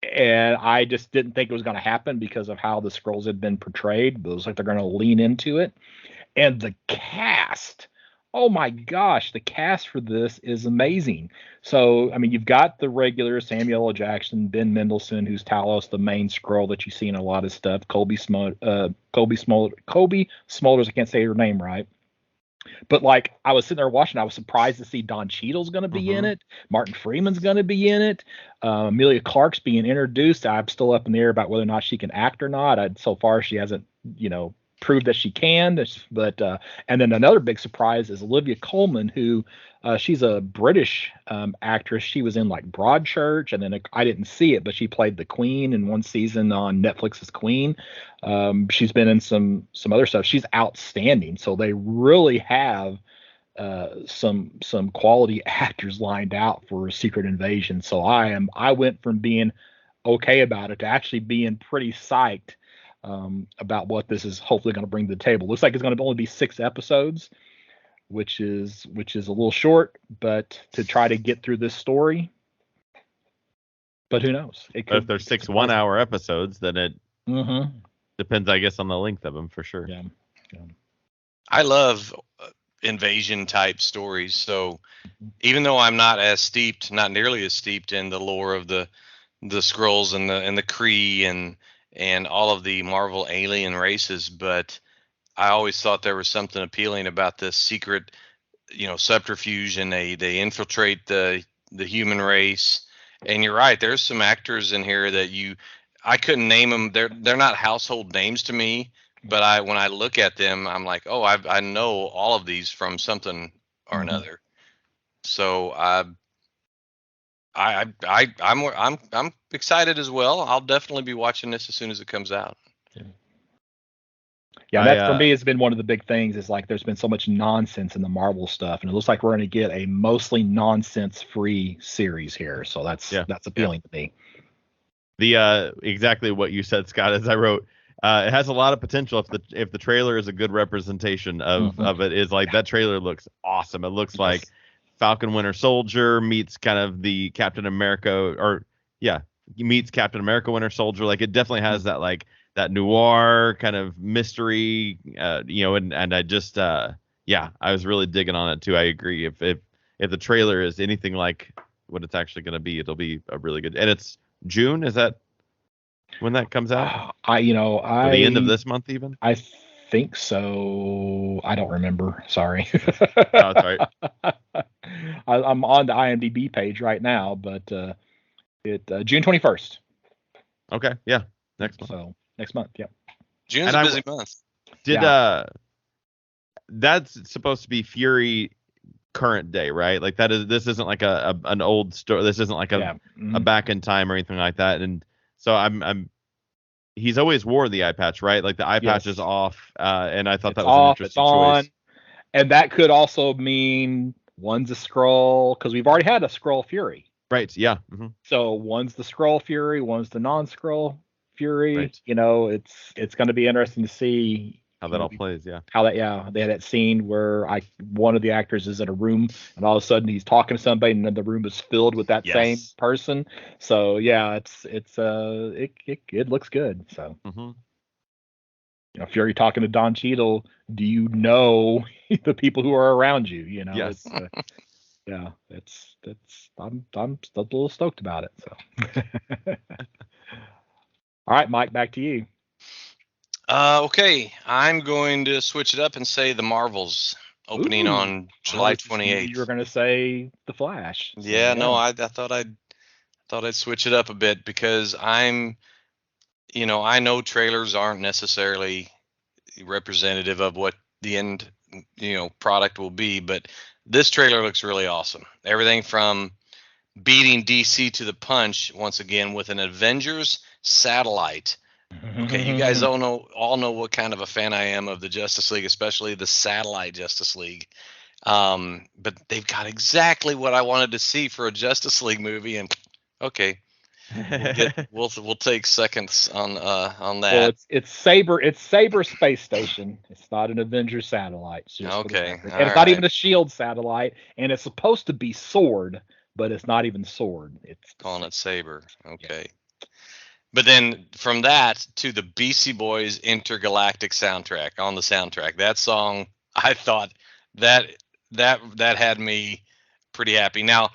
And I just didn't think it was going to happen because of how the Skrulls had been portrayed. But it looks like they're going to lean into it. And the cast, oh my gosh, the cast for this is amazing. So, I mean, you've got the regular Samuel L. Jackson, Ben Mendelsohn, who's Talos, the main Skrull that you see in a lot of stuff. Kobe Smulders, I can't say her name right. But like, I was sitting there watching, I was surprised to see Don Cheadle's going to be in it. Martin Freeman's going to be in it. Emilia Clarke's being introduced. I'm still up in the air about whether or not she can act or not. So far, she hasn't, proved that she can. But and then another big surprise is Olivia Colman, who she's a British actress. She was in like Broadchurch, and then I didn't see it, but she played the Queen in one season on Netflix's Queen. She's been in some other stuff. She's outstanding. So they really have some quality actors lined out for Secret Invasion. So I went from being okay about it to actually being pretty psyched about what this is hopefully going to bring to the table. Looks like it's going to only be 6 episodes, which is a little short, but to try to get through this story. But who knows? If there's 6 1-hour episodes, then it depends, I guess, on the length of them for sure. Yeah. I love invasion type stories. So even though I'm not nearly as steeped in the lore of the Skrulls and the Kree and all of the Marvel alien races, but I always thought there was something appealing about this secret, subterfuge, and they infiltrate the human race. And you're right, there's some actors in here that I couldn't name them. They're not household names to me, but when I look at them, I'm like, oh, I know all of these from something or another. So I'm excited as well. I'll definitely be watching this as soon as it comes out. Yeah, that for me has been one of the big things. Is like there's been so much nonsense in the Marvel stuff, and it looks like we're going to get a mostly nonsense-free series here. So that's appealing to me. The exactly what you said, Scott, as I wrote. It has a lot of potential if the trailer is a good representation of it. Is like that trailer looks awesome. It looks like Falcon Winter Soldier meets kind of the Captain America, or meets Captain America Winter Soldier. Like it definitely has that like that noir kind of mystery, and I just I was really digging on it too. I agree. If the trailer is anything like what it's actually going to be, it'll be a really good. And it's June. Is that when that comes out? Or the end of this month even? I think so. I don't remember. Sorry. Oh, that's right. I'm on the IMDb page right now, but June 21st. Okay. Yeah. Next month. So next month. Yeah. June's a busy month. That's supposed to be Fury current day, right? Like this isn't like an old story. This isn't like a back in time or anything like that. And so he's always wore the eye patch, right? Like the eye patch is off. And I thought that was an interesting choice. And that could also mean one's a Skrull, because we've already had a Skrull Fury. Right. Yeah. Mm-hmm. So one's the Skrull Fury, one's the non-Skrull Fury. Right. It's going to be interesting to see how that all plays. Yeah. They had that scene where one of the actors is in a room and all of a sudden he's talking to somebody and then the room is filled with that same person. So yeah, it looks good. So. Mm-hmm. Fury talking to Don Cheadle, do you know the people who are around you? Yes. I'm a little stoked about it. So, all right, Mike, back to you. Okay, I'm going to switch it up and say the Marvels opening on July 28th. You were going to say the Flash. So, no, I thought I'd switch it up a bit because I know trailers aren't necessarily representative of what the end, product will be, but this trailer looks really awesome. Everything from beating DC to the punch once again with an Avengers satellite. Okay, you guys all know what kind of a fan I am of the Justice League, especially the satellite Justice League. But they've got exactly what I wanted to see for a Justice League movie, and okay. We'll take seconds on that. Well, it's Saber Space Station. It's not an Avengers satellite. Okay, and it's not even a Shield satellite, and it's supposed to be Sword, but it's not even Sword. It's calling it Saber. Okay. Yeah. But then from that to the Beastie Boys Intergalactic soundtrack on the soundtrack, that song, I thought that had me pretty happy. Now,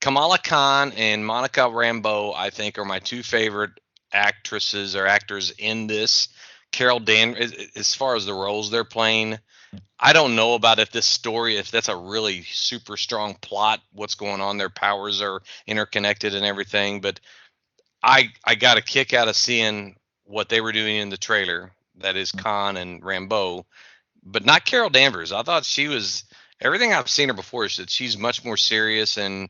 Kamala Khan and Monica Rambeau, I think, are my two favorite actresses or actors in this. Carol Danvers, as far as the roles they're playing, I don't know about if that's a really super strong plot, what's going on. Their powers are interconnected and everything, but I got a kick out of seeing what they were doing in the trailer. That is Khan and Rambeau, but not Carol Danvers. I thought she was, everything I've seen her before is that she's much more serious, and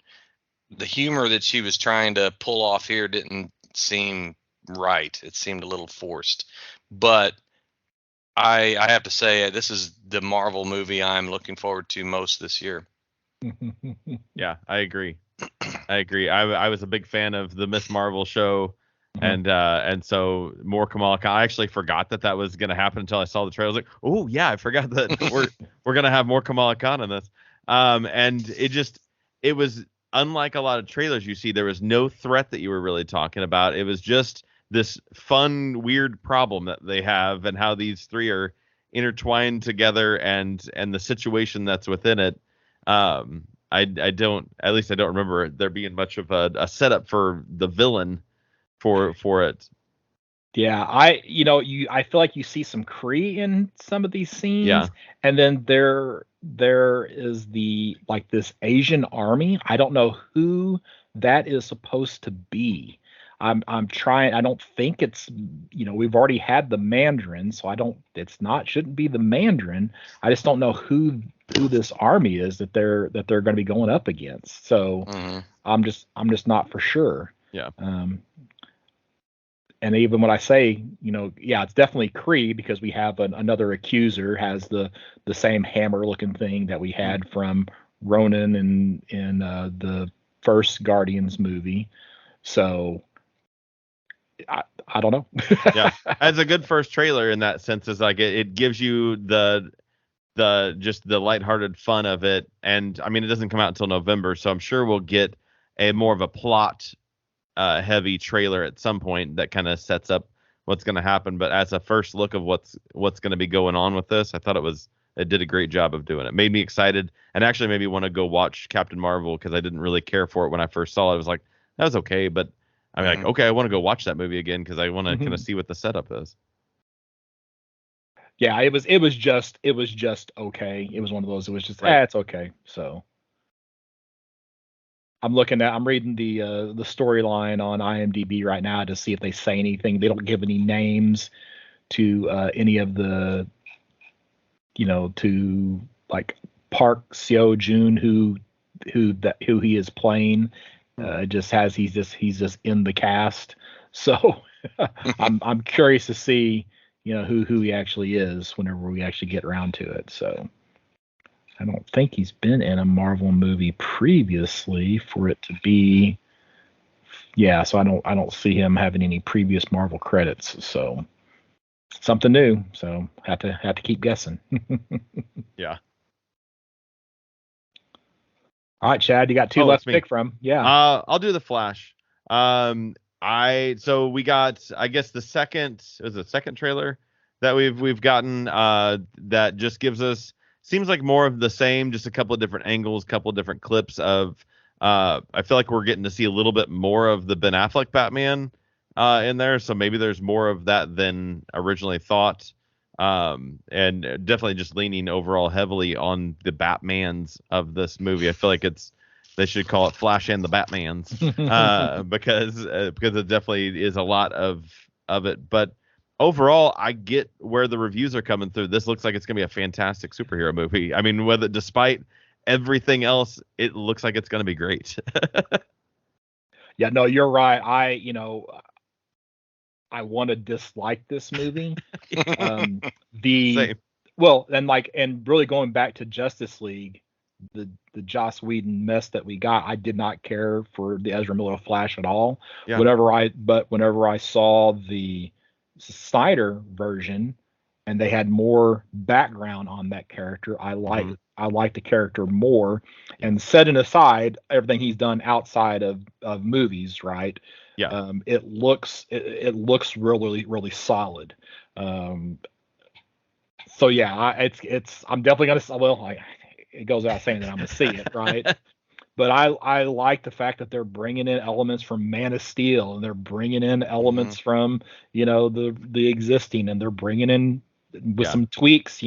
the humor that she was trying to pull off here didn't seem right. It seemed a little forced. But I have to say, this is the Marvel movie I'm looking forward to most this year. Yeah, I agree. I was a big fan of the Miss Marvel show, and so more Kamala Khan. I actually forgot that was going to happen until I saw the trailer. I was like, oh yeah, I forgot that we're going to have more Kamala Khan in this. And it was. Unlike a lot of trailers you see, there was no threat that you were really talking about. It was just this fun, weird problem that they have and how these three are intertwined together and the situation that's within it. I don't remember there being much of a setup for the villain for it. Yeah, I feel like you see some Kree in some of these scenes, and then there is this Asian army. I don't know who that is supposed to be. I'm trying. I don't think it's, we've already had the Mandarin, so shouldn't be the Mandarin. I just don't know who this army is that they're going to be going up against. So I'm just not for sure. Yeah. And even when I say, it's definitely Kree, because we have another accuser has the same hammer looking thing that we had from Ronan in the first Guardians movie. So I don't know. Yeah, as a good first trailer in that sense is like it gives you the just the lighthearted fun of it. And I mean, it doesn't come out until November, so I'm sure we'll get a more of a plot heavy trailer at some point that kind of sets up what's going to happen. But as a first look of what's going to be going on with this, I thought it did a great job of doing it. Made me excited and actually made me want to go watch Captain Marvel because I didn't really care for it when I first saw it. I was like, that was okay, but I'm like, okay, I want to go watch that movie again because I want to kind of see what the setup is. Yeah, it was just okay. It was one of those. It was just it's okay. So I'm reading the storyline on IMDb right now to see if they say anything. They don't give any names to any of the, to like Park Seo Joon who he is playing. Just has he's just in the cast. So I'm curious to see who he actually is whenever we actually get around to it. So I don't think he's been in a Marvel movie previously for it to be. Yeah, so I don't see him having any previous Marvel credits. So something new. So have to keep guessing. Yeah. All right, Chad, you got two left to pick from. Yeah. I'll do the Flash. So we got, I guess the second trailer that we've gotten that just gives us, seems like more of the same, just a couple of different angles, couple of different clips of I feel like we're getting to see a little bit more of the Ben Affleck Batman in there, so maybe there's more of that than originally thought. And definitely just leaning overall heavily on the Batmans of this movie. I feel like they should call it Flash and the Batmans because it definitely is a lot of it. But overall, I get where the reviews are coming through. This looks like it's gonna be a fantastic superhero movie. I mean, whether despite everything else, it looks like it's gonna be great. Yeah, no, you're right. I want to dislike this movie. Same. And really going back to Justice League, the Joss Whedon mess that we got, I did not care for the Ezra Miller Flash at all. Yeah. Whenever I saw the Snyder version and they had more background on that character, I liked the character more. And setting aside everything he's done outside of movies, right? Yeah. It looks really, really solid. So yeah, I'm definitely gonna. It goes without saying that I'm gonna see it, right? But I like the fact that they're bringing in elements from Man of Steel, and they're bringing in elements from the existing, and they're bringing in with some tweaks,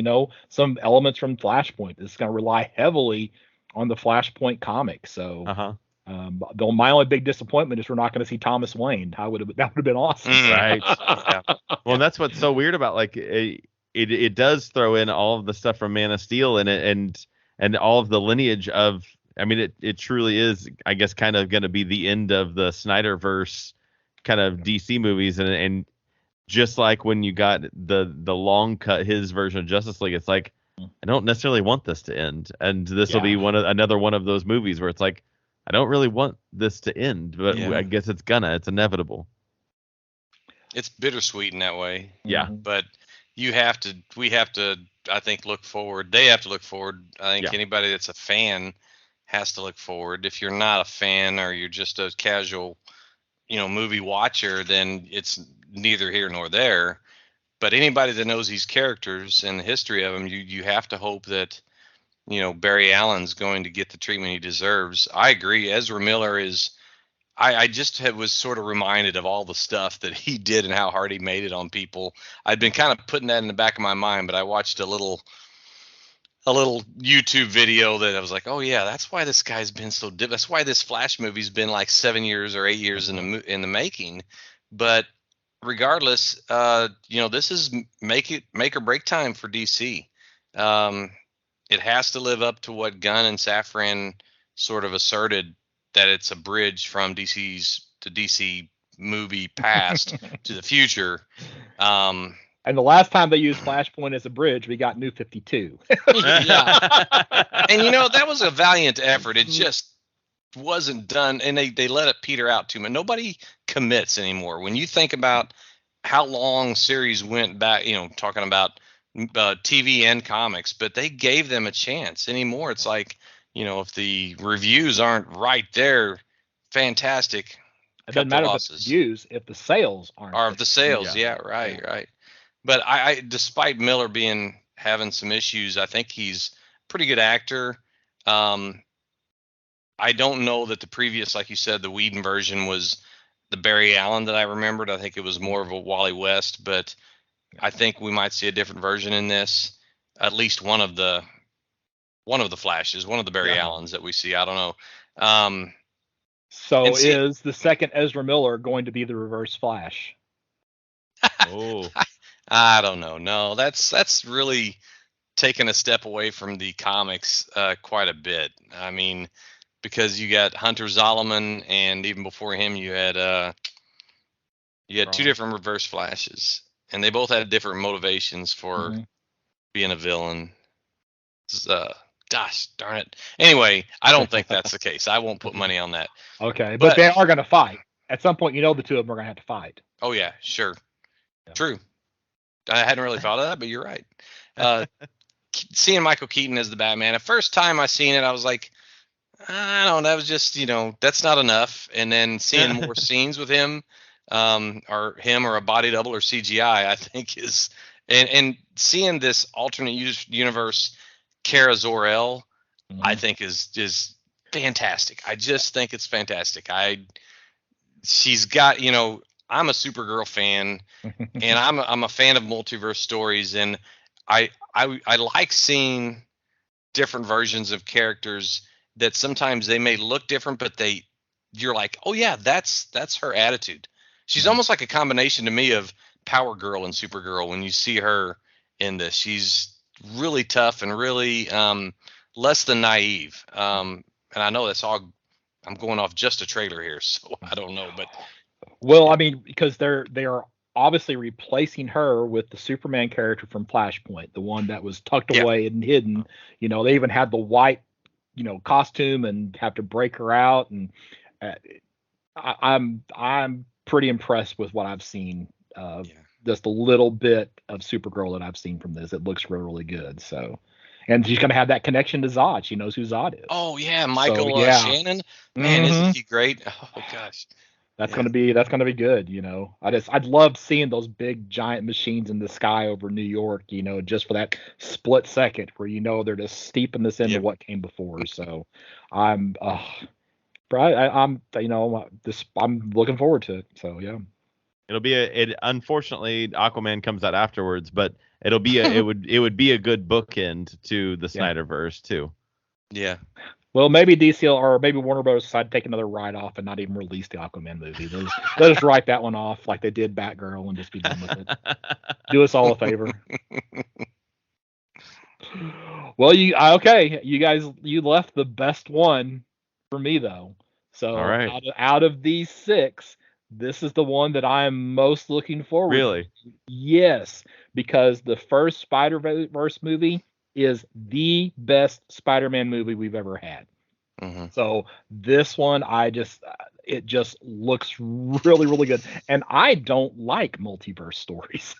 some elements from Flashpoint. It's gonna rely heavily on the Flashpoint comic. So. My only big disappointment is we're not going to see Thomas Wayne. That would have been awesome. Right. Yeah. Well, that's what's so weird about like it does throw in all of the stuff from Man of Steel in it and all of the lineage of. I mean, it truly is, I guess, kind of going to be the end of the Snyderverse kind of DC movies, and just like when you got the long cut, his version of Justice League, it's like I don't necessarily want this to end, and this will be another one of those movies where it's like. I don't really want this to end, but I guess it's inevitable. It's bittersweet in that way. Yeah. But we have to, I think, look forward. They have to look forward. I think anybody that's a fan has to look forward. If you're not a fan or you're just a casual, movie watcher, then it's neither here nor there. But anybody that knows these characters and the history of them, you have to hope that, Barry Allen's going to get the treatment he deserves. I agree. Ezra Miller is. I just was sort of reminded of all the stuff that he did and how hard he made it on people. I'd been kind of putting that in the back of my mind, but I watched a little YouTube video that I was like, oh yeah, that's why this guy's been so. That's why this Flash movie's been like 7 years or 8 years in the making. But regardless, this is make or break time for DC. It has to live up to what Gunn and Safran sort of asserted, that it's a bridge from DC movie past to the future. And the last time they used Flashpoint as a bridge, we got New 52. Yeah. And that was a valiant effort. It just wasn't done, and they let it peter out too much. Nobody commits anymore. When you think about how long series went back, talking about TV and comics, but they gave them a chance. Anymore, it's like, if the reviews aren't right there, fantastic. It Cut doesn't the matter about the losses. reviews if the sales aren't Or there. of the sales, Yeah. right. But I despite Miller having some issues, I think he's a pretty good actor. Um, I don't know that the previous, like you said, the Whedon version was the Barry Allen that I remembered. I think it was more of a Wally West, but I think we might see a different version in this. At least one of the Flashes, one of the Barry Allens that we see. I don't know. So is the second Ezra Miller going to be the Reverse Flash? Oh, I don't know. No, that's really taken a step away from the comics quite a bit. I mean, because you got Hunter Zolomon, and even before him, you had two different Reverse Flashes, and they both had different motivations for being a villain. Gosh darn it. Anyway, I don't think that's the case. I won't put money on that. Okay, but they are going to fight. At some point, the two of them are going to have to fight. Oh, yeah, sure. Yeah. True. I hadn't really thought of that, but you're right. Seeing Michael Keaton as the Batman, the first time I seen it, I was like, I don't know, that was just, that's not enough. And then seeing more scenes with him, or a body double or CGI, I think is, and seeing this alternate universe Kara Zor-El, I think is fantastic. I just think it's fantastic. She's got, I'm a Supergirl fan, and I'm a fan of multiverse stories, and I like seeing different versions of characters that sometimes they may look different, but you're like, oh yeah, that's her attitude. She's almost like a combination to me of Power Girl and Supergirl when you see her in this. She's really tough and really less than naive. And I know that's all. I'm going off just a trailer here, so I don't know, but well, I mean, because they are obviously replacing her with the Superman character from Flashpoint, the one that was tucked away and hidden. They even had the white, costume and have to break her out, and I'm pretty impressed with what I've seen. Just a little bit of Supergirl that I've seen from this. It looks really, really good. So, and she's gonna have that connection to Zod. She knows who Zod is. Oh yeah, Michael Shannon. Man, isn't he great? Oh gosh. That's gonna be good. I'd love seeing those big giant machines in the sky over New York. Just for that split second where they're just steeping this into what came before. So, I'm I'm looking forward to it. So yeah. It'll be unfortunately Aquaman comes out afterwards, but it would be a good bookend to the Snyderverse too. Yeah. Well, maybe DC or maybe Warner Bros. Decide to take another ride off and not even release the Aquaman movie. They'll just write that one off like they did Batgirl and just be done with it. Do us all a favor. Well, you guys, you left the best one for me though. So out of these 6, this is the one that I'm most looking forward to. Really? Yes, because the first Spider-Verse movie is the best Spider-Man movie we've ever had. Mm-hmm. So this one, it just looks really, really good. And I don't like multiverse stories.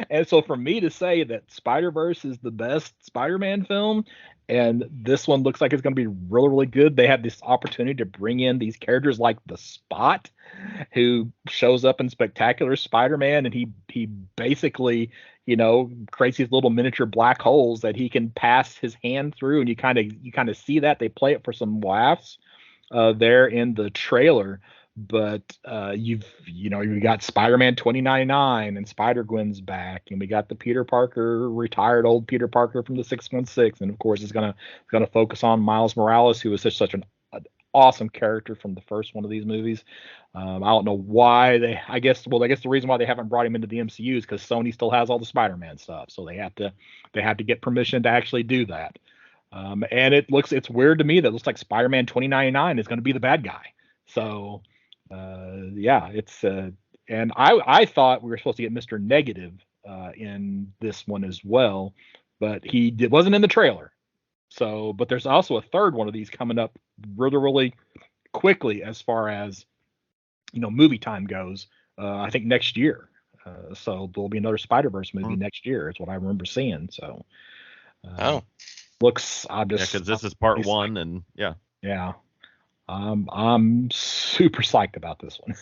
And so for me to say that Spider-Verse is the best Spider-Man film, and this one looks like it's going to be really, really good. They have this opportunity to bring in these characters like the Spot, who shows up in Spectacular Spider-Man, and he basically, creates these little miniature black holes that he can pass his hand through, and you kind of see that. They play it for some laughs there in the trailer. But you've got Spider-Man 2099 and Spider-Gwen's back, and we got the Peter Parker, retired old Peter Parker from the 616, and of course it's gonna focus on Miles Morales, who was such an awesome character from the first one of these movies. I don't know why I guess the reason why they haven't brought him into the MCU is because Sony still has all the Spider-Man stuff, so they have to get permission to actually do that. And it's weird to me that it looks like Spider-Man 2099 is going to be the bad guy. So. It's and I thought we were supposed to get Mr. Negative in this one as well, but wasn't in the trailer. So, but there's also a third one of these coming up really, really quickly as far as movie time goes. I think next year. So there'll be another Spider-Verse movie next year. Is what I remember seeing. So, looks. Because this is part one, and yeah. I'm super psyched about this one.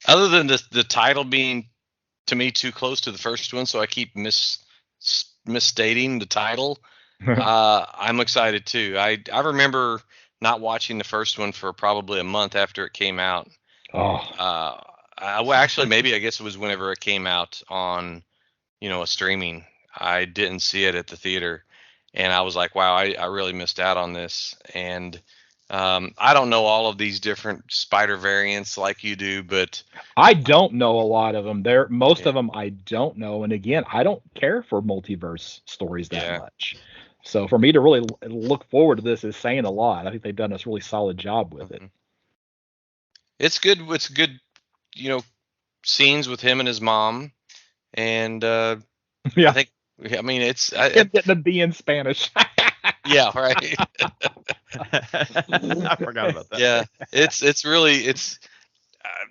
Other than the title being, to me, too close to the first one, so I keep misstating the title. I'm excited too. I remember not watching the first one for probably a month after it came out. Oh. Well, actually, maybe I guess it was whenever it came out on, a streaming. I didn't see it at the theater, and I was like, wow, I really missed out on this. And I don't know all of these different spider variants like you do, but I don't know a lot of them. Most of them I don't know, and again, I don't care for multiverse stories that much. So for me to really look forward to this is saying a lot. I think they've done a really solid job with it. It's good. It's good, scenes with him and his mom, and yeah, I mean, it's getting to be in Spanish. Yeah, right. I forgot about that. Yeah, it's really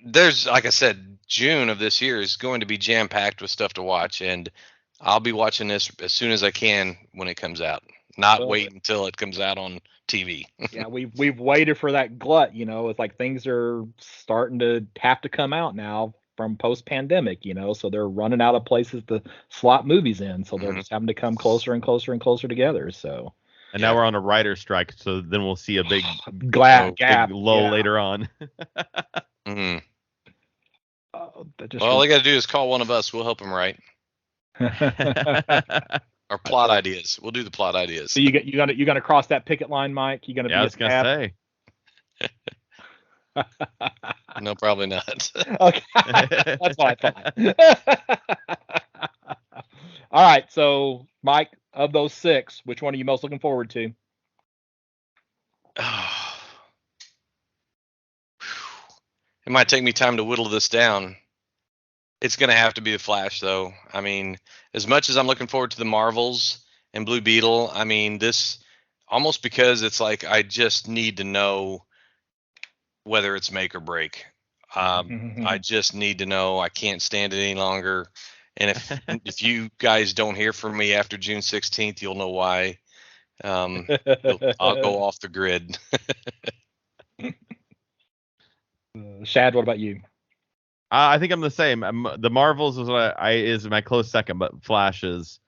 there's, like I said, June of this year is going to be jam packed with stuff to watch, and I'll be watching this as soon as I can when it comes out. Not wait until it comes out on TV. Yeah, we've waited for that glut. It's like things are starting to have to come out now from post-pandemic. So they're running out of places to slot movies in, so they're just having to come closer and closer and closer together. So. And now we're on a writer's strike, so then we'll see a big gap, big lull later on. Well, all they got to do is call one of us. We'll help them write. Our plot ideas. We'll do the plot ideas. So you're gonna cross that picket line, Mike? You're gonna be I was gonna say. No, probably not. Okay, that's what I thought. All right, so Mike, of those 6, which one are you most looking forward to? It might take me time to whittle this down. It's going to have to be the Flash, though. I mean, as much as I'm looking forward to the Marvels and Blue Beetle, I mean, this almost because it's like I just need to know whether it's make or break. I just need to know. I can't stand it any longer. And if you guys don't hear from me after June 16th, you'll know why. I'll go off the grid. Shad, what about you? I think I'm the same. The Marvels is my close second, but Flash is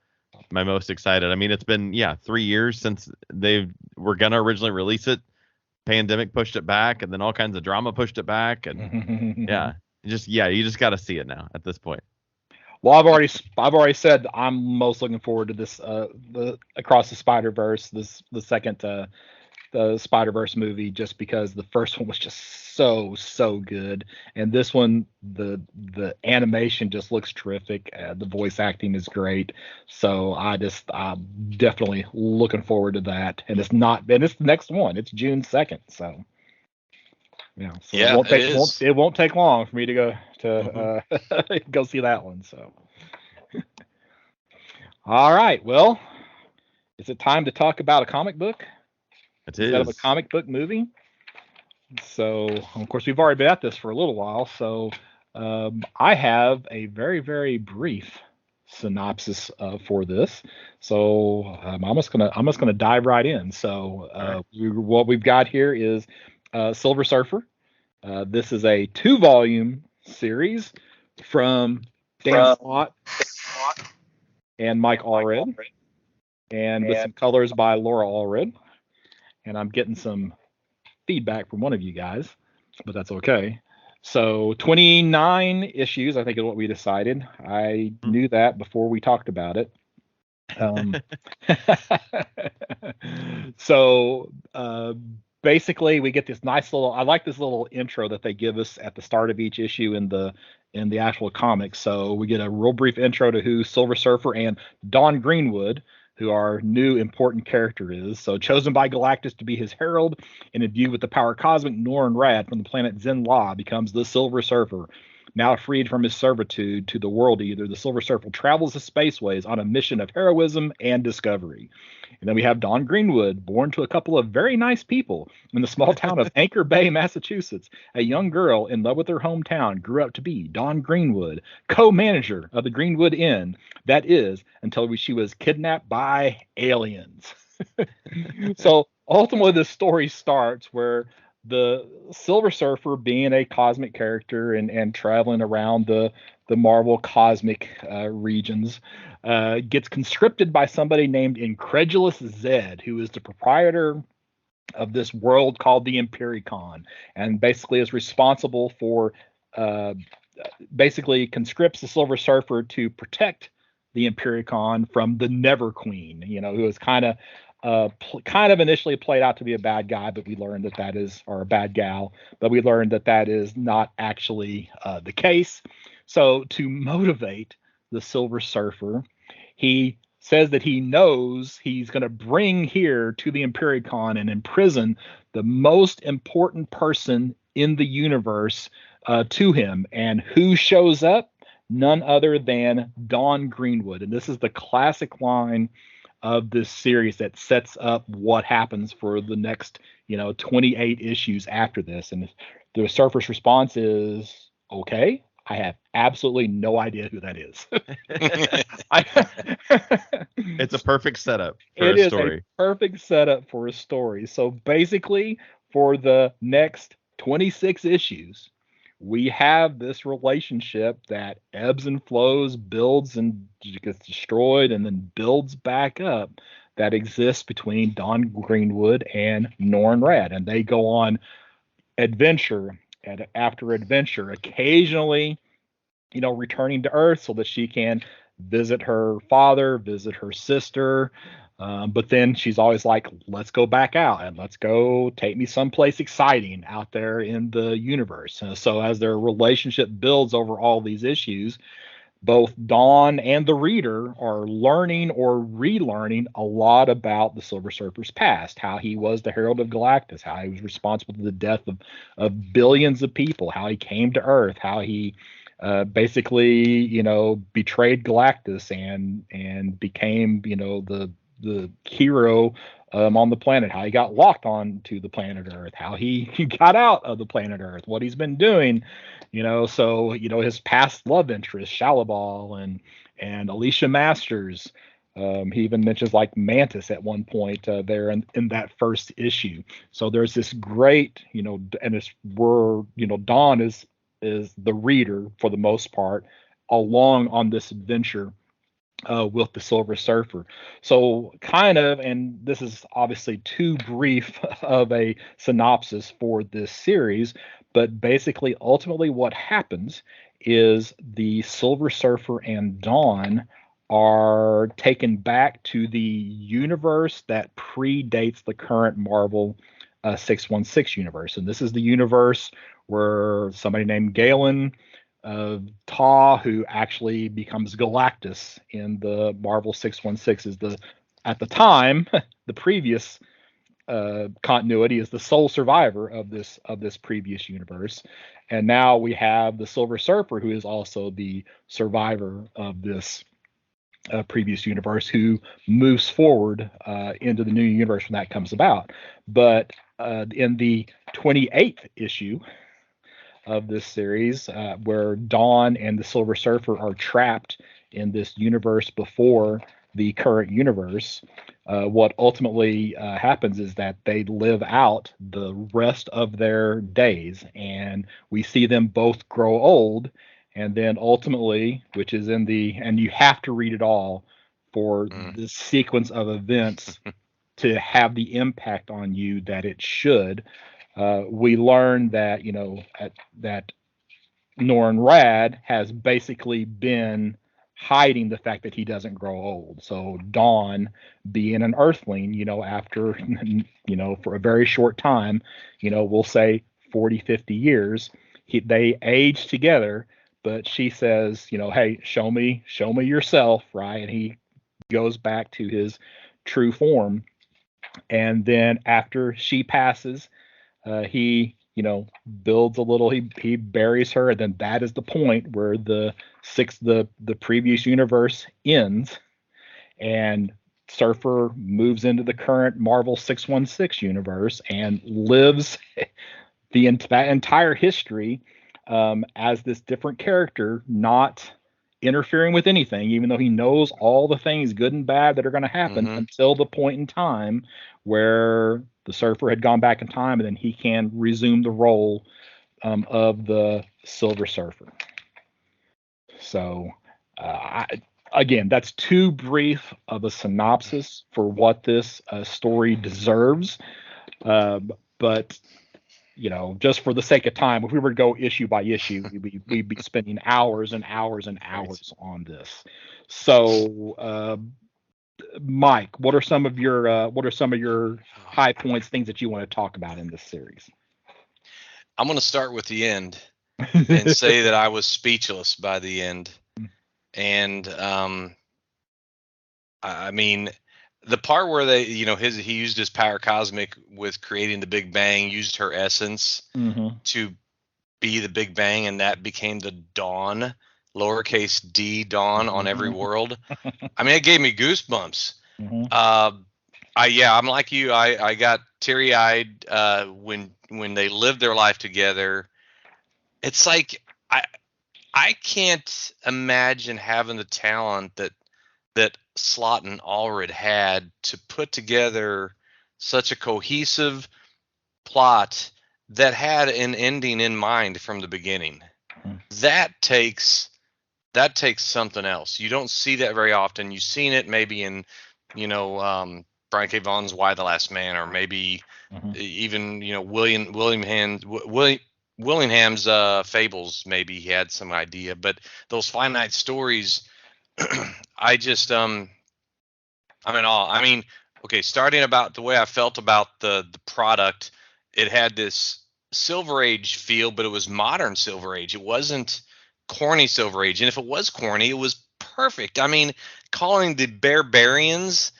my most excited. I mean, it's been 3 years since they were gonna originally release it. Pandemic pushed it back, and then all kinds of drama pushed it back, and you just got to see it now at this point. Well, I've already said I'm most looking forward to this the Across the Spider-Verse, the second the Spider-Verse movie, just because the first one was just so good, and this one the animation just looks terrific. The voice acting is great, so I'm definitely looking forward to that. And it's the next one. It's June 2nd, so. Yeah, so it won't take long for me to go go see that one. So, all right. Well, is it time to talk about a comic book instead of a comic book movie? So, of course, we've already been at this for a little while. So, I have a very, very brief synopsis for this. So, I'm just gonna dive right in. So, what we've got here is Silver Surfer. This is a 2-volume series from Dan Slott and Mike Allred, and with some colors by Laura Allred. And I'm getting some feedback from one of you guys, but that's okay. So 29 issues, I think, is what we decided. I knew that before we talked about it. So basically, we get this nice I like this little intro that they give us at the start of each issue in the actual comic. So we get a real brief intro to who Silver Surfer and Dawn Greenwood, who our new important character is. So chosen by Galactus to be his herald and imbued with the power cosmic, Norrin Rad from the planet Zen La becomes the Silver Surfer. Now freed from his servitude to the World Eater, the Silver Surfer travels the spaceways on a mission of heroism and discovery. And then we have Dawn Greenwood, born to a couple of very nice people in the small town of Anchor Bay, Massachusetts. A young girl in love with her hometown grew up to be Dawn Greenwood, co-manager of the Greenwood Inn. That is, until she was kidnapped by aliens. So ultimately, the story starts where the Silver Surfer, being a cosmic character and traveling around the Marvel cosmic regions, gets conscripted by somebody named Incredulous Zed, who is the proprietor of this world called the Impericon, and basically is responsible for basically conscripts the Silver Surfer to protect the Impericon from the Never Queen, who is kind of initially played out to be a bad guy, but we learned that is, or a bad gal, but we learned that is not actually the case. So to motivate the Silver Surfer, he says that he knows he's going to bring here to the Impericon and imprison the most important person in the universe to him. And who shows up? None other than Dawn Greenwood. And this is the classic line of this series that sets up what happens for the next 28 issues after this. And the Surfer's response is, okay, I have absolutely no idea who that is. It's a perfect setup for a story. It is a perfect setup for a story. So basically, for the next 26 issues, we have this relationship that ebbs and flows, builds and gets destroyed, and then builds back up, that exists between Dawn Greenwood and Norrin Radd. And they go on adventure after adventure, occasionally, returning to Earth so that she can visit her father, visit her sister. But then she's always like, let's go back out and let's go take me someplace exciting out there in the universe. So as their relationship builds over all these issues, both Dawn and the reader are learning or relearning a lot about the Silver Surfer's past, how he was the Herald of Galactus, how he was responsible for the death of billions of people, how he came to Earth, how he basically, betrayed Galactus and became, the hero on the planet, how he got locked onto the planet Earth, how he got out of the planet Earth, what he's been doing, so, his past love interest, Shalabal and Alicia Masters. He even mentions like Mantis at one point there in that first issue. So there's this great, and Dawn is the reader for the most part along on this adventure with the Silver Surfer. So kind of, and this is obviously too brief of a synopsis for this series, but basically ultimately what happens is the Silver Surfer and Dawn are taken back to the universe that predates the current Marvel 616 universe. And this is the universe where somebody named Galen Ta, who actually becomes Galactus in the Marvel 616, is at the time, the previous continuity, is the sole survivor of this previous universe. And now we have the Silver Surfer, who is also the survivor of this previous universe, who moves forward into the new universe when that comes about. But in the 28th issue of this series, where Dawn and the Silver Surfer are trapped in this universe before the current universe, what ultimately happens is that they live out the rest of their days, and we see them both grow old. And then ultimately, which is and you have to read it all for this sequence of events to have the impact on you that it should. We learn that, that Norrin Radd has basically been hiding the fact that he doesn't grow old. So Dawn, being an Earthling, after, for a very short time, we'll say 40, 50 years, they age together. But she says, hey, show me yourself, right? And he goes back to his true form. And then after she passes, he builds a little. He buries her, and then that is the point where the previous universe ends, and Surfer moves into the current Marvel 616 universe and lives that entire history as this different character, not interfering with anything, even though he knows all the things, good and bad, that are going to happen until the point in time where the Surfer had gone back in time, and then he can resume the role of the Silver Surfer. So, again, that's too brief of a synopsis for what this story deserves. But just for the sake of time, if we were to go issue by issue, we'd be spending hours and hours and hours on this. So, Mike, what are some of your high points, things that you want to talk about in this series? I'm going to start with the end and say that I was speechless by the end. And I mean, the part where they, he used his power cosmic with creating the Big Bang, used her essence to be the Big Bang, and that became the dawn, lowercase d, dawn on every world. I mean, it gave me goosebumps. I'm like you. I got teary-eyed when they lived their life together. It's like I can't imagine having the talent that Slott and Allred had to put together such a cohesive plot that had an ending in mind from the beginning. That takes something else. You don't see that very often. You've seen it maybe in, Brian K. Vaughan's Why the Last Man, or maybe even, Willingham's Fables. Maybe he had some idea, but those finite stories, I'm in awe. I mean, okay, starting about the way I felt about the product, it had this Silver Age feel, but it was modern Silver Age. It wasn't corny Silver Age, and if it was corny, it was perfect. I mean, calling the barbarians,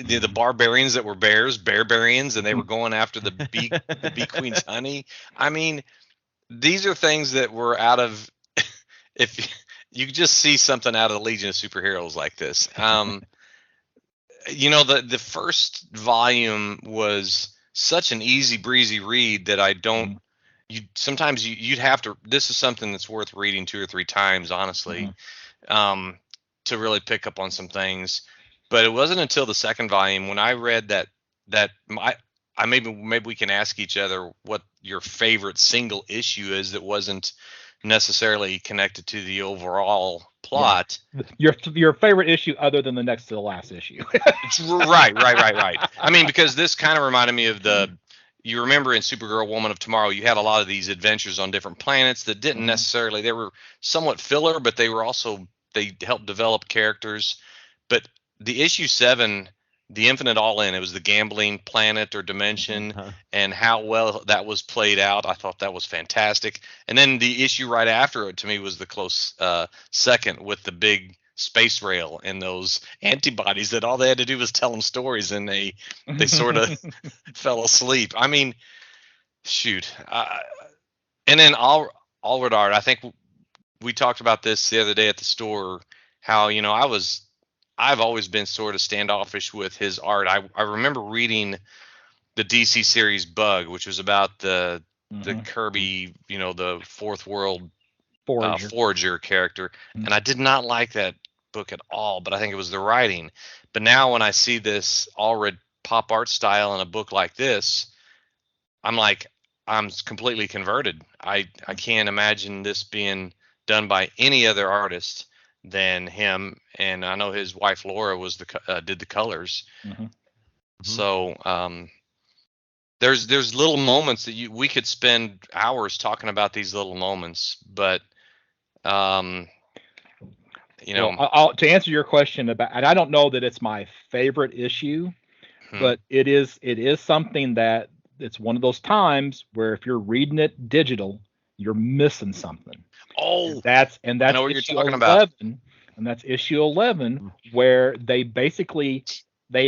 the barbarians that were bears, barbarians, and they were going after the bee queen's honey. I mean, these are things that were out of, if you could just see something out of the Legion of Superheroes like this. The first volume was such an easy breezy read that you'd have to, this is something that's worth reading 2 or 3 times, honestly, to really pick up on some things. But it wasn't until the second volume when I read that maybe we can ask each other what your favorite single issue is that wasn't necessarily connected to the overall plot. Your favorite issue other than the next to the last issue. Right. I mean, because this kind of reminded me of you remember in Supergirl Woman of Tomorrow, you had a lot of these adventures on different planets that didn't necessarily, they were somewhat filler, but they helped develop characters. But the issue 7, the Infinite All-In, it was the gambling planet or dimension, and how well that was played out. I thought that was fantastic. And then the issue right after it, to me, was the close second, with the big space rail and those antibodies that all they had to do was tell them stories, and they sort of fell asleep. I mean, shoot. And then Allred art, I think we talked about this the other day at the store, how, I've always been sort of standoffish with his art. I remember reading the DC series Bug, which was about the Kirby, the Fourth World Forager character, and I did not like that book at all, but I think it was the writing. But now when I see this Allred pop art style in a book like this, I'm completely converted. I can't imagine this being done by any other artist than him, and I know his wife Laura did the colors. So there's little moments that we could spend hours talking about these little moments, but to answer your question about, and I don't know that it's my favorite issue, but it is something that it's one of those times where if you're reading it digital, you're missing something. Oh, that's I know what you're talking 11, about. And that's issue 11, where they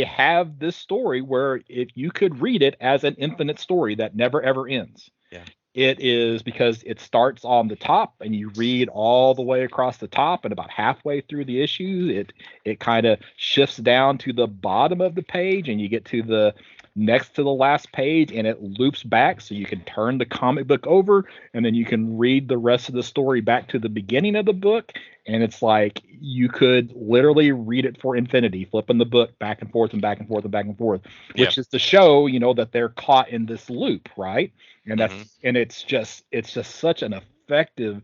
have this story where if you could read it as an infinite story that never ever ends. Yeah. It is because it starts on the top and you read all the way across the top, and about halfway through the issue, it kind of shifts down to the bottom of the page, and you get to the next to the last page, and it loops back, so you can turn the comic book over, and then you can read the rest of the story back to the beginning of the book. And it's like you could literally read it for infinity, flipping the book back and forth and back and forth and back and forth, which is to show, that they're caught in this loop, right? And that's and it's just such an effective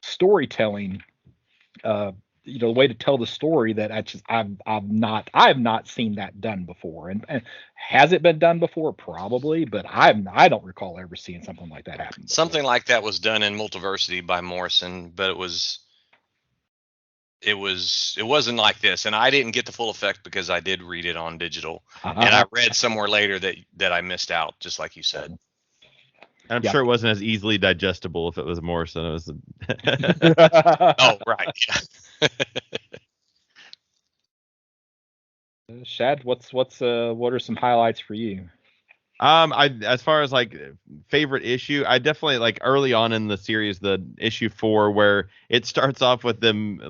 storytelling, the way to tell the story that I have not seen that done before. And has it been done before? Probably, but I don't recall ever seeing something like that happen before. Something like that was done in Multiversity by Morrison, but it wasn't like this, and I didn't get the full effect because I did read it on digital, and I read somewhere later that I missed out, just like you said. I'm sure it wasn't as easily digestible if it was Morrison. It was. Oh, right. Yeah. Shad, what are some highlights for you? As far as like favorite issue, I definitely like early on in the series, the issue 4, where it starts off with them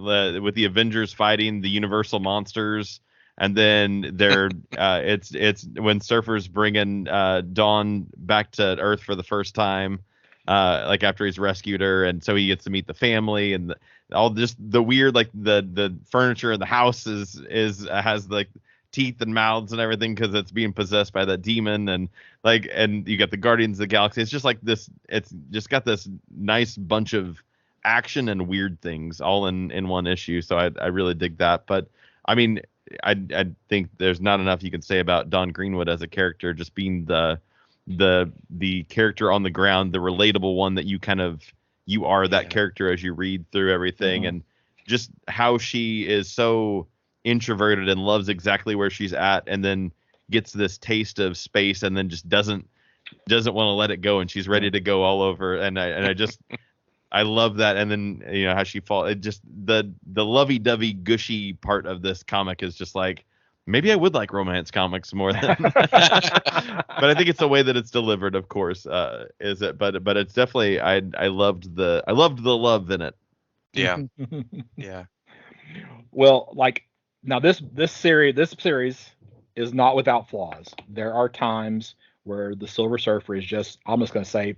with the Avengers fighting the Universal monsters, and then they're it's when Surfer's bringing Dawn back to Earth for the first time, like after he's rescued her, and so he gets to meet the family and all just the weird, like the furniture in the house has like teeth and mouths and everything because it's being possessed by that demon, and you got the Guardians of the Galaxy. It's just like this. It's just got this nice bunch of action and weird things all in one issue. So I really dig that. But I mean, I think there's not enough you can say about Don Greenwood as a character, just being the character on the ground, the relatable one that you are that character as you read through everything, and just how she is so introverted and loves exactly where she's at, and then gets this taste of space and then just doesn't want to let it go, and she's ready to go all over, and I just I love that. And then how she falls, it just the lovey-dovey gushy part of this comic is just like, maybe I would like romance comics more than but I think it's the way that it's delivered, of course, is it, but it's definitely I loved the love in it. Yeah. Yeah. Well, like, now this series is not without flaws. There are times where the Silver Surfer is just, I'm just going to say,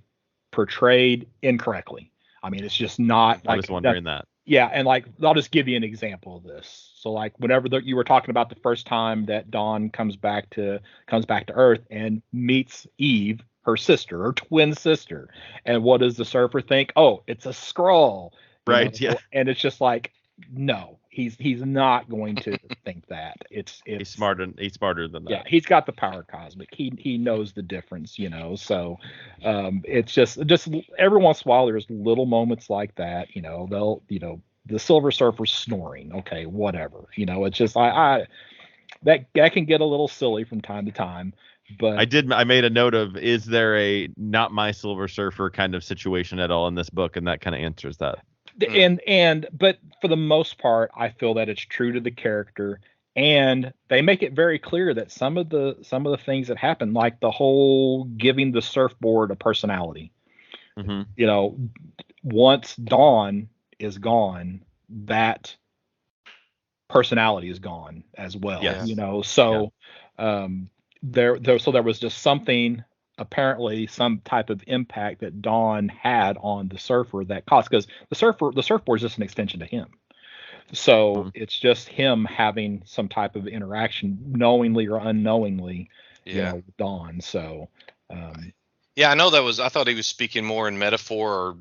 portrayed incorrectly. I mean, it's just not. I was wondering that. Yeah, and like, I'll just give you an example of this. So like, whenever you were talking about the first time that Dawn comes back to Earth and meets Eve, her sister, her twin sister, and what does the Surfer think? Oh, it's a Skrull, right? Yeah, and it's just like, no, he's not going to think that. It's he's smarter than that. Yeah, he's got the power cosmic. He knows the difference, So it's just every once in a while there's little moments like that. They'll the Silver Surfer snoring. Okay, whatever. It's just I that can get a little silly from time to time. But I made a note of, is there a not my Silver Surfer kind of situation at all in this book, and that kind of answers that. But for the most part, I feel that it's true to the character, and they make it very clear that some of the things that happen, like the whole giving the surfboard a personality. Once Dawn is gone, that personality is gone as well. Yes. So there was just something, apparently some type of impact that Dawn had on the Surfer that caused, because the surfboard is just an extension to him. So it's just him having some type of interaction, knowingly or unknowingly, with Dawn. So yeah, I thought he was speaking more in metaphor or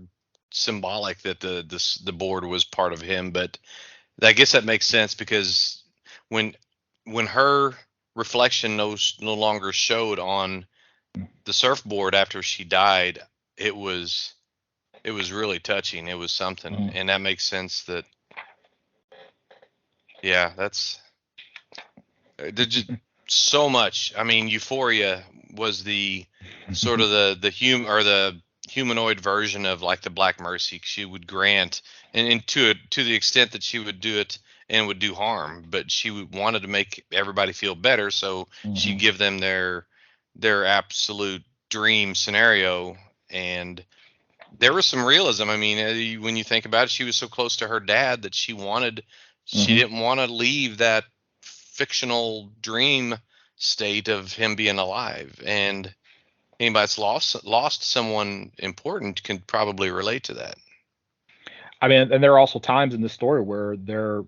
symbolic, that the board was part of him, but I guess that makes sense, because when her reflection no longer showed on the surfboard after she died, it was really touching. It was something, and that makes sense. That that's there's just so much. I mean, Euphoria was the sort of the humanoid version of like the Black Mercy. She would grant, and to the extent that she would do it and would do harm, but she wanted to make everybody feel better, so she'd give them their absolute dream scenario, and there was some realism. I mean, when you think about it, she was so close to her dad that she didn't want to leave that fictional dream state of him being alive. And anybody that's lost someone important can probably relate to that. I mean, and there are also times in this story where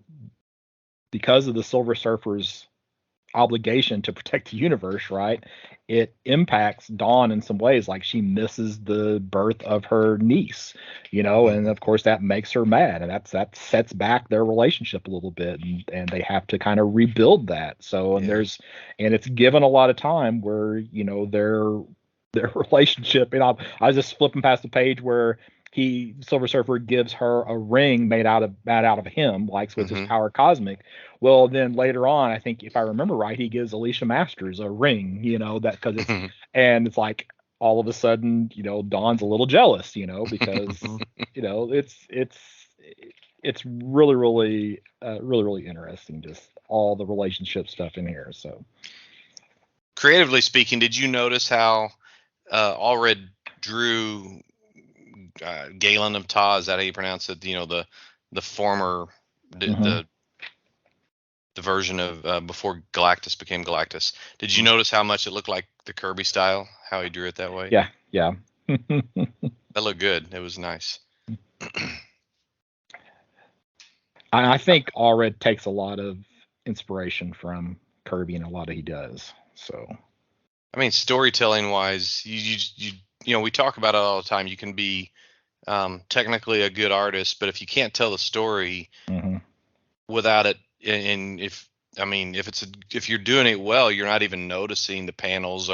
because of the Silver Surfer's obligation to protect the universe, right? It impacts Dawn in some ways, like she misses the birth of her niece, and of course that makes her mad, and that sets back their relationship a little bit, and they have to kind of rebuild that. So, and it's given a lot of time where their relationship. I was just flipping past the page where Silver Surfer gives her a ring made out of him, like with his power cosmic. Well, then later on, I think if I remember right, he gives Alicia Masters a ring, that because and it's like all of a sudden, Dawn's a little jealous, because it's really, really, really interesting, just all the relationship stuff in here. So, creatively speaking, did you notice how Allred drew Galen of Ta? Is that how you pronounce it? The former the version of before Galactus became Galactus. Did you notice how much it looked like the Kirby style? How he drew it that way? Yeah. That looked good. It was nice. I think Allred takes a lot of inspiration from Kirby in a lot of he does. So, I mean, storytelling wise, you we talk about it all the time. You can be technically a good artist, but if you can't tell the story without it, and if you're doing it well, you're not even noticing the panels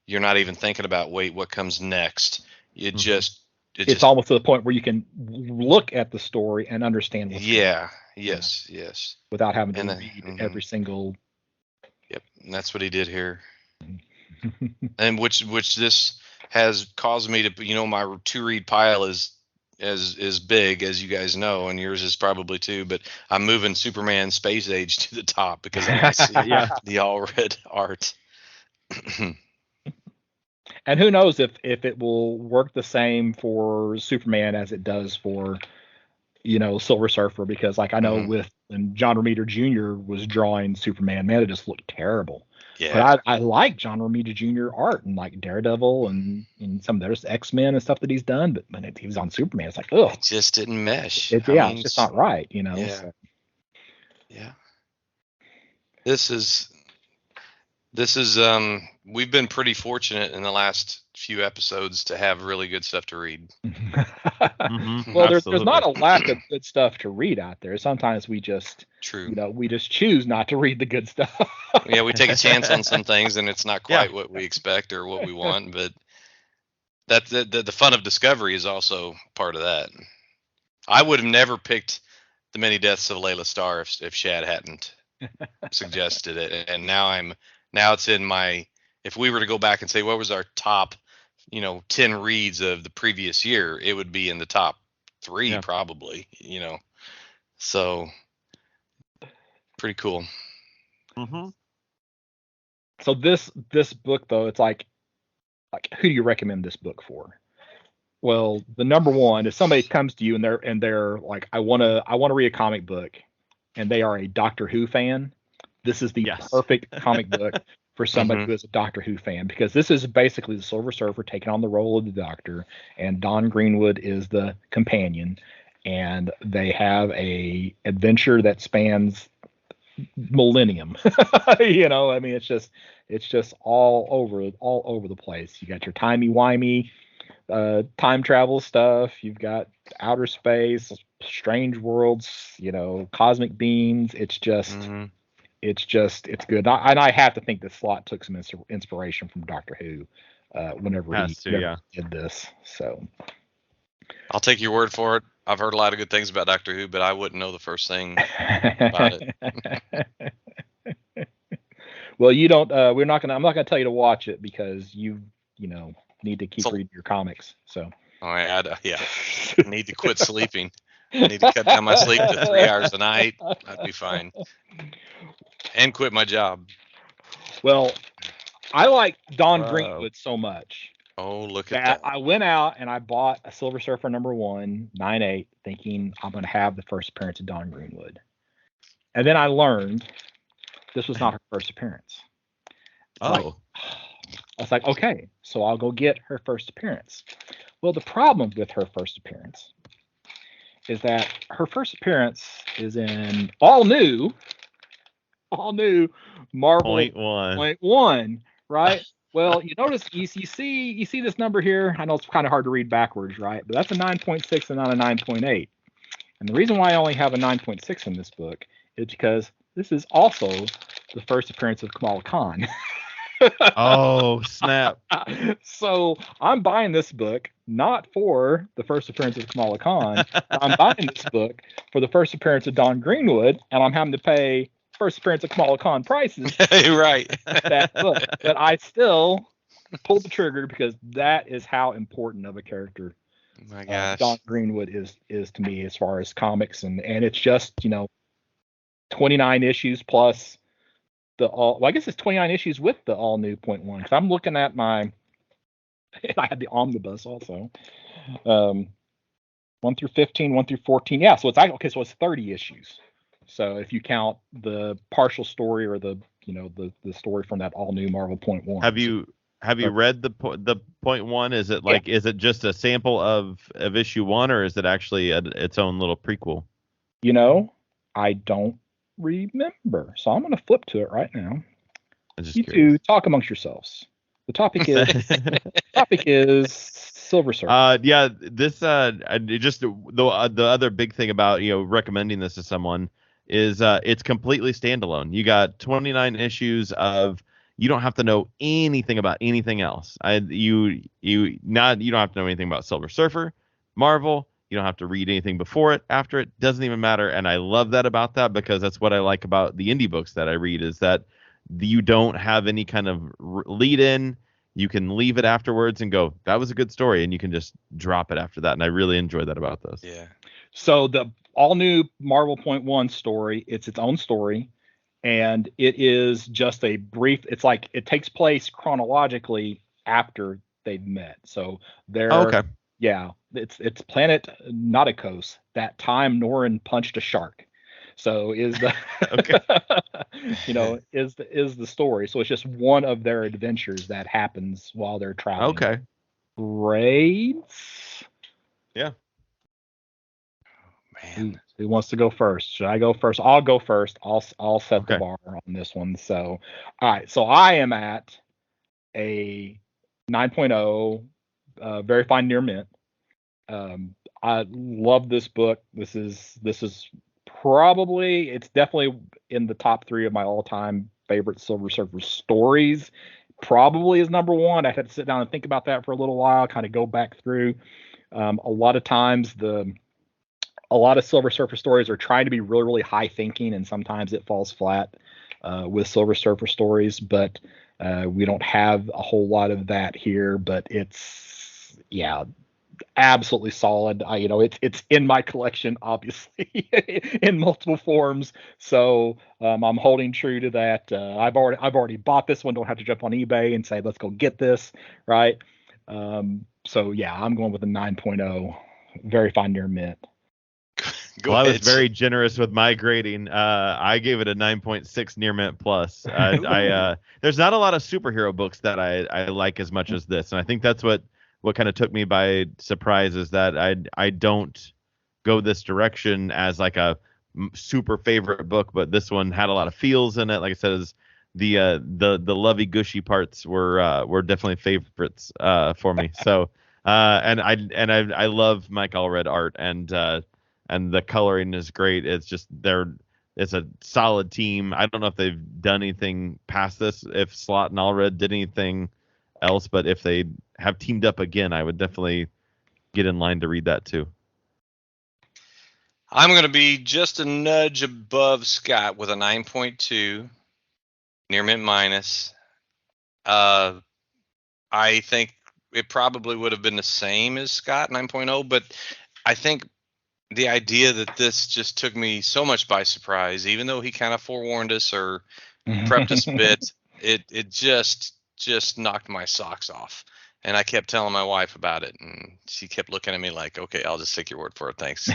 you're not even thinking about what comes next. It's almost to the point where you can look at the story and understand what's going on. Yes. Without having to read every single. Yep, and that's what he did here. And which this has caused me to, my to read pile is big, as you guys know, and yours is probably too, but I'm moving Superman Space Age to the top because I want to see the Allred art. And who knows if it will work the same for Superman as it does for Silver Surfer, because like I know when John Romita Jr. was drawing Superman, man, it just looked terrible. Yeah. But I like John Romita Jr. art and like Daredevil and some of those X-Men and stuff that he's done, but when he was on Superman, it's like, ugh. It just didn't mesh. It's just not right, Yeah. So. Yeah. This is we've been pretty fortunate in the last few episodes to have really good stuff to read. Well, there's not a lack of good stuff to read out there. Sometimes we just we just choose not to read the good stuff. Yeah, we take a chance on some things and it's not quite what we expect or what we want, but that's the fun of discovery is also part of that. I would have never picked The Many Deaths of Layla Starr if Shad hadn't suggested it, and now it's in my, if we were to go back and say what was our top 10 reads of the previous year, it would be in the top 3 probably, so pretty cool. So this book though, it's like who do you recommend this book for? Well, the number one is somebody comes to you and they're like, I want to read a comic book, and they are a Doctor Who fan. This is the perfect comic book for somebody who is a Doctor Who fan, because this is basically the Silver Surfer taking on the role of the Doctor, and Don Greenwood is the companion, and they have a adventure that spans millennium. I mean, it's just all over the place. You got your timey-wimey time travel stuff. You've got outer space, strange worlds, cosmic beams. It's good. I have to think that Slott took some inspiration from Doctor Who whenever he did this. So I'll take your word for it. I've heard a lot of good things about Doctor Who, but I wouldn't know the first thing about it. Well, you don't. I'm not gonna tell you to watch it because you need to keep reading your comics. So. I need to quit sleeping. I need to cut down my sleep to 3 hours a night. I'd be fine. And quit my job. Well, I like Don Greenwood so much Oh, look at that. I went out and I bought a Silver Surfer #1, 9/8, thinking I'm going to have the first appearance of Dawn Greenwood. And then I learned this was not her first appearance. I was like, okay, so I'll go get her first appearance. Well, the problem with her first appearance is that her first appearance is in all new Marvel .1, right? Well, you notice you see this number here. I know it's kind of hard to read backwards, right? But that's a 9.6 and not a 9.8. And the reason why I only have a 9.6 in this book is because this is also the first appearance of Kamala Khan. Oh, snap. So I'm buying this book not for the first appearance of Kamala Khan. I'm buying this book for the first appearance of Dawn Greenwood, and I'm having to pay first appearance of Kamala Khan prices. Right. That book. But I still pulled the trigger because that is how important of a character my gosh. Dawn Greenwood is to me as far as comics, and it's just 29 issues plus I guess it's 29 issues with the all new .1, because I'm looking at and I had the omnibus also, 1 through 15, 1 through 14. Yeah, so it's 30 issues. So if you count the partial story or the story from that all new Marvel .1. Have you read the .1? Is it is it just a sample of issue 1, or is it actually its own little prequel? I don't remember, so I'm going to flip to it right now. You curious. two talk amongst yourselves. The topic is Silver Surfer. Yeah, this just the other big thing about recommending this to someone is it's completely standalone. You got 29 issues of, you don't have to know anything about anything else. You don't have to know anything about Silver Surfer, Marvel. You don't have to read anything before it, after it. Doesn't even matter. And I love that about that, because that's what I like about the indie books that I read, is that you don't have any kind of lead in. You can leave it afterwards and go, that was a good story, and you can just drop it after that. And I really enjoy that about this. Yeah. So the all new Marvel .1 story, it's its own story, and it is just a brief. It's like it takes place chronologically after they've met. So they're okay. Yeah, it's planet Nauticos. That time Norrin punched a shark. So is the is the story. So it's just one of their adventures that happens while they're traveling. Okay. Raids? Yeah. Man. Who wants to go first? Should I go first? I'll go first. I'll set the bar on this one. So all right. So I am at a 9.0. Very fine near mint. I love this book. This is probably, it's definitely in the top 3 of my all-time favorite Silver Surfer stories. Probably is #1. I had to sit down and think about that for a little while, kind of go back through. A lot of times a lot of Silver Surfer stories are trying to be really, really high thinking, and sometimes it falls flat with Silver Surfer stories, but we don't have a whole lot of that here. But it's absolutely solid. It's in my collection, obviously, in multiple forms. So I'm holding true to that. I've already bought this one. Don't have to jump on eBay and say, let's go get this, right? So yeah, I'm going with a 9.0. Very fine near mint. I was very generous with my grading. I gave it a 9.6 near mint plus. There's not a lot of superhero books that I like as much as this, and I think that's what kind of took me by surprise, is that I don't go this direction as like a super favorite book, but this one had a lot of feels in it. Like I said, the lovey gushy parts were definitely favorites for me. So and I love Mike Allred art, and the coloring is great. It's just it's a solid team. I don't know if they've done anything past this, if Slott and Allred did anything else, but if they have teamed up again, I would definitely get in line to read that too. I'm going to be just a nudge above Scott with a 9.2 near mint minus. I think it probably would have been the same as Scott 9.0, but I think the idea that this just took me so much by surprise, even though he kind of forewarned us or prepped us a bit, it just knocked my socks off. And I kept telling my wife about it, and she kept looking at me like, "Okay, I'll just take your word for it, thanks." But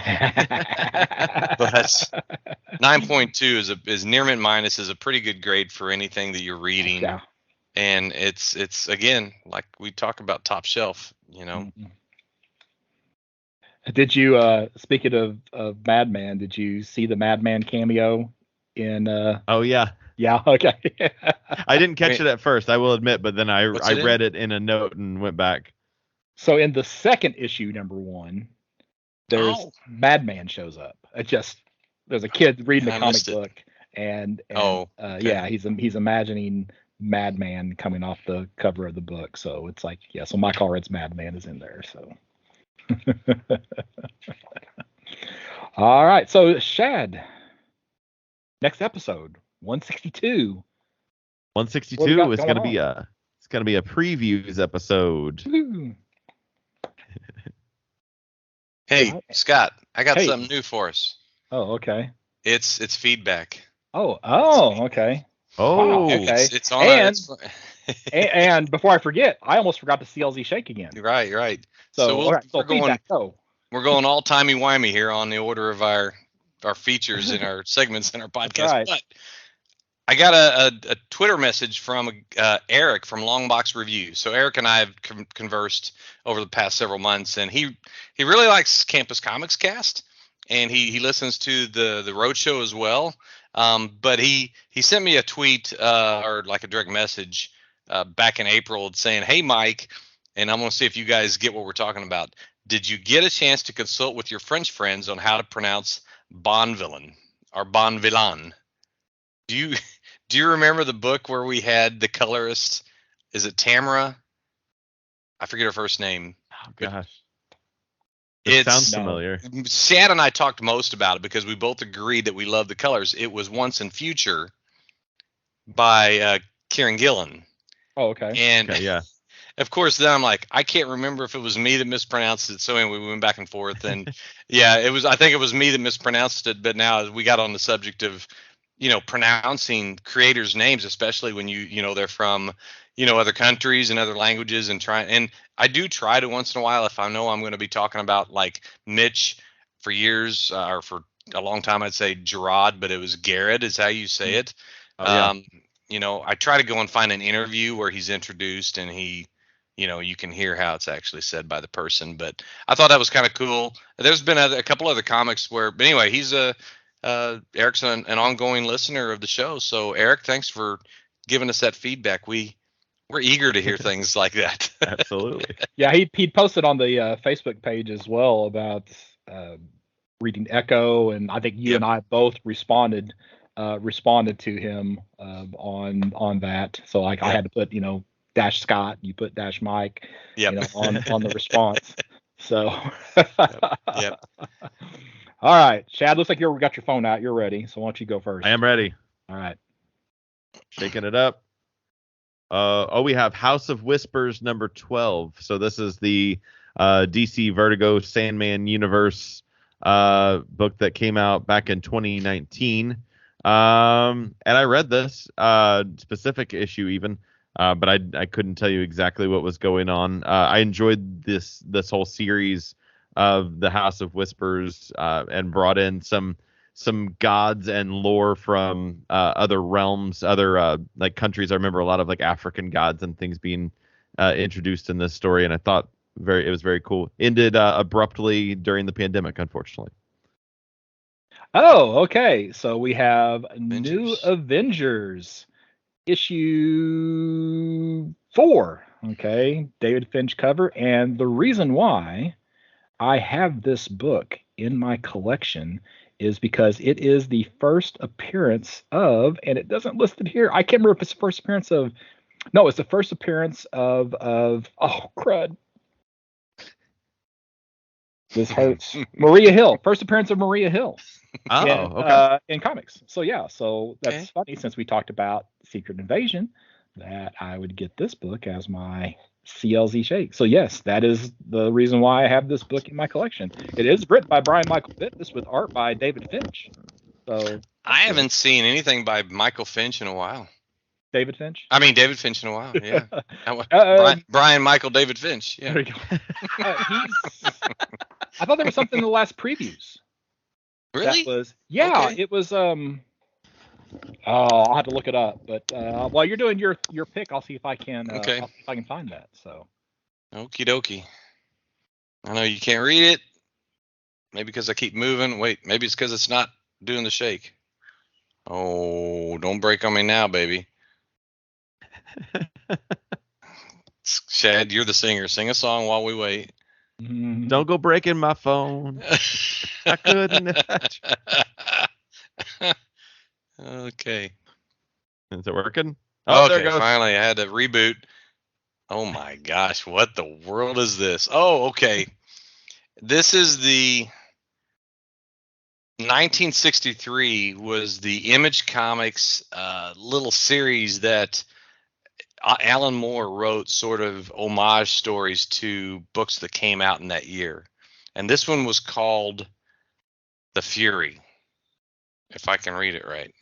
9.2 is near mint minus is a pretty good grade for anything that you're reading. Yeah. And it's again, like we talk about top shelf, Mm-hmm. Did you speaking of Madman, did you see the Madman cameo in Oh yeah. Yeah, okay. I didn't catch it at first, I will admit, but then I read in? it in a note and went back. So in the second issue, #1, there's Madman shows up. There's a kid reading the comic book, and okay. yeah, he's imagining Madman coming off the cover of the book. So it's like, yeah, so Mike Allred's Madman is in there. So all right, so Shad, next episode 162. 162 is going to be a previews episode. Hey, Scott, I got something new for us. Oh, okay. It's feedback. Oh, okay. Oh, wow, okay. It's on and before I forget, I almost forgot the CLZ shake again. Right. So we're going all timey-wimey here on the order of our features and our segments in our podcast. Right. But I got a Twitter message from Eric from Longbox Review. So Eric and I have conversed over the past several months, and he really likes Campus Comics Cast, and he listens to the Roadshow as well. But he sent me a tweet or like a direct message back in April saying, "Hey Mike," and I'm going to see if you guys get what we're talking about. Did you get a chance to consult with your French friends on how to pronounce Bonvillain or Bonvillain? Do you remember the book where we had the colorist? Is it Tamara? I forget her first name. Oh gosh. It sounds familiar. Shad and I talked most about it because we both agreed that we love the colors. It was Once and Future by Kieran Gillen. Oh, okay. And yeah. Of course, then I'm like, I can't remember if it was me that mispronounced it. So anyway, we went back and forth, and yeah, I think it was me that mispronounced it. But now we got on the subject of, pronouncing creators' names, especially when they're from, other countries and other languages, and I do try to once in a while, if I know I'm going to be talking about like Mitch for years, or for a long time, I'd say Gerard, but it was Garrett is how you say it. Oh, yeah. I try to go and find an interview where he's introduced and he, you can hear how it's actually said by the person. But I thought that was kind of cool. There's been a couple other comics but anyway, he's Eric's an ongoing listener of the show. So Eric, thanks for giving us that feedback. We're eager to hear things like that. Absolutely. Yeah, he posted on the Facebook page as well about reading Echo, and I think you and I both responded to him on that. So like I had to put dash Scott, you put dash Mike, on the response. So Yep. All right, Shad, looks like you got your phone out. You're ready. So why don't you go first? I am ready. All right. Shaking it up. We have House of Whispers number 12. So this is the DC Vertigo Sandman universe book that came out back in 2019. And I read this specific issue even, but I couldn't tell you exactly what was going on. I enjoyed this whole series of the House of Whispers, and brought in some gods and lore from other realms, other like countries. I remember a lot of like African gods and things being introduced in this story, and I thought it was very cool. Ended abruptly during the pandemic, unfortunately. Oh, okay. So we have New Avengers issue 4. Okay, David Finch cover, and the reason why I have this book in my collection is because it is the first appearance of, and it doesn't list it here. I can't remember if it's the first appearance of. No, it's the first appearance of. Oh crud! This hurts. Maria Hill. First appearance of Maria Hill. Okay. In comics. So yeah, so that's funny since we talked about Secret Invasion, that I would get this book as my CLZ shake. So yes, that is the reason why I have this book in my collection. It is written by Brian Michael Bendis with art by David Finch. So I haven't seen anything by Michael Finch in a while. David Finch. I mean, David Finch in a while. Yeah. Brian Michael David Finch. Yeah. There you go. I thought there was something in the last previews. Really? That was, yeah, okay. It was. I'll have to look it up. But while you're doing your pick, I'll see if I can. Okay. I'll see if I can find that. So. Okie dokie. I know you can't read it. Maybe because I keep moving. Wait, maybe it's because it's not doing the shake. Oh, don't break on me now, baby. Shad, you're the singer. Sing a song while we wait. Don't go breaking my phone. I couldn't. Okay. Is it working? Oh, okay, there it goes. Finally, I had to reboot. Oh my gosh, what the world is this? Oh, okay. This is the 1963 was the Image Comics little series that Alan Moore wrote, sort of homage stories to books that came out in that year. And this one was called The Fury, if I can read it right.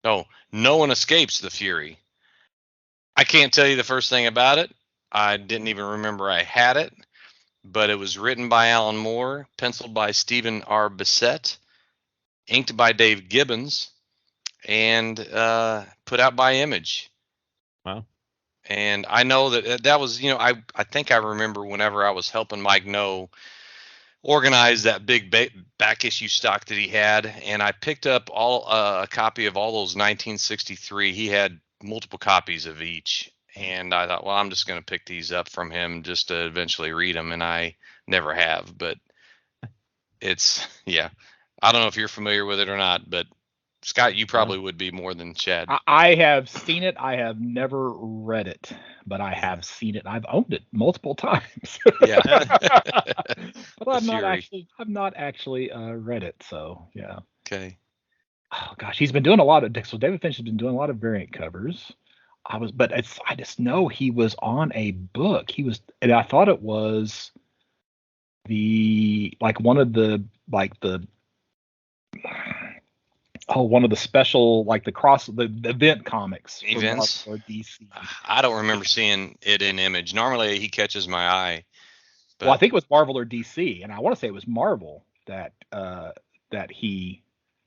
Oh, no one escapes the Fury. I can't tell you the first thing about it. I didn't even remember I had it. But it was written by Alan Moore, penciled by Stephen R. Bissett, inked by Dave Gibbons, and put out by Image. Wow. And I know that was, I think I remember whenever I was helping Mike Noe organize that big back issue stock that he had, and I picked up a copy of all those 1963. He had multiple copies of each. And I thought, well, I'm just going to pick these up from him just to eventually read them. And I never have. But it's, yeah. I don't know if you're familiar with it or not. But, Scott, you probably would be more than Chad. I have seen it. I have never read it. But I have seen it. I've owned it multiple times. Yeah. But I've not actually read it. So, yeah. Okay. Oh, gosh. He's been doing a lot of, so David Finch has been doing a lot of variant covers. I just know he was on a book. And I thought it was one of the special, like the event comics. Events? Or DC. I don't remember seeing it in Image. Normally he catches my eye. But... Well, I think it was Marvel or DC, and I want to say it was Marvel that he.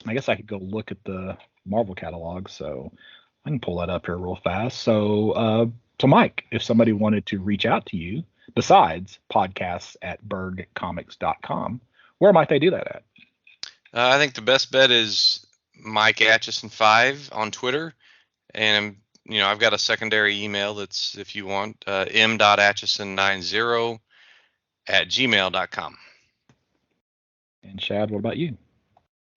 I guess I could go look at the Marvel catalog. So. I can pull that up here real fast. So Mike, if somebody wanted to reach out to you, besides podcasts at bergcomics.com, where might they do that at? I think the best bet is Mike Atchison5 on Twitter. And, I've got a secondary email that's, if you want, m.atchison90@gmail.com. And Shad, what about you?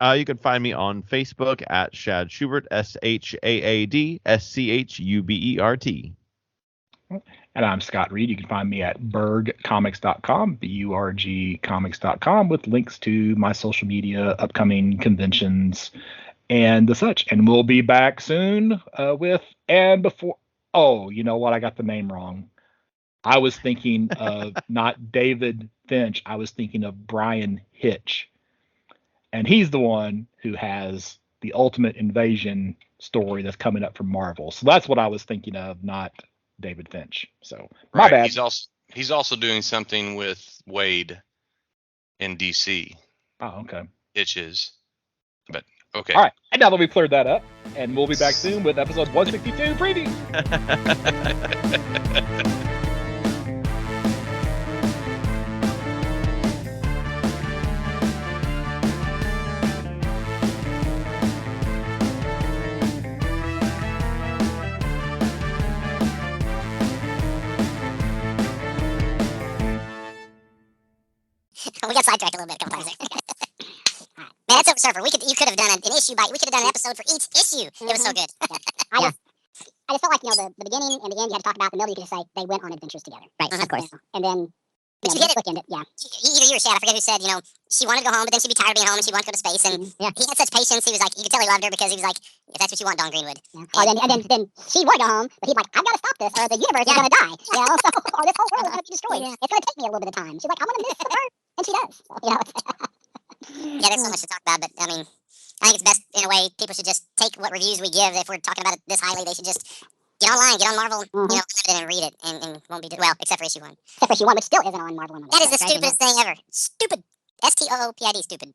You can find me on Facebook at Shad Schubert, SHAAD SCHUBERT. And I'm Scott Reed. You can find me at bergcomics.com, BURGcomics.com, with links to my social media, upcoming conventions, and the such. And we'll be back soon Oh, you know what? I got the name wrong. I was thinking of not David Finch. I was thinking of Brian Hitch. And he's the one who has the Ultimate Invasion story that's coming up from Marvel. So that's what I was thinking of, not David Finch. So my bad. He's also doing something with Wade in DC. Oh, okay. Itches. But okay. All right. And now that we've cleared that up, and we'll be back soon with episode 162 preview. We got sidetracked a little bit a couple times there. Right. Man, that's Silver Surfer. You could have done an issue we could have done an episode for each issue. It was so good. Yeah. I just felt like, the beginning and the end, you had to talk about the middle. You could just say they went on adventures together. Right, of course. And then, you hit it. Yeah. Either you or Shad, I forget who said, she wanted to go home, but then she'd be tired of being home and she wanted to go to space. And he had such patience. He was like, you could tell he loved her because he was like, if that's what you want, Dawn Greenwood. Yeah. And then she would go home, but he'd like, I've got to stop this or the universe is going to die. Or this whole world is going to be destroyed. Yeah. It's going to take me a little bit of time. She's like, I'm going to miss her. And she does. Yeah, there's so much to talk about, but I think it's best in a way. People should just take what reviews we give. If we're talking about it this highly, they should just get online, get on Marvel, Unlimited and read it, and won't be well, except for issue 1. Except for issue 1, which still isn't on Marvel Unlimited. That is the stupidest thing ever. Stupid. STOOPID. Stupid.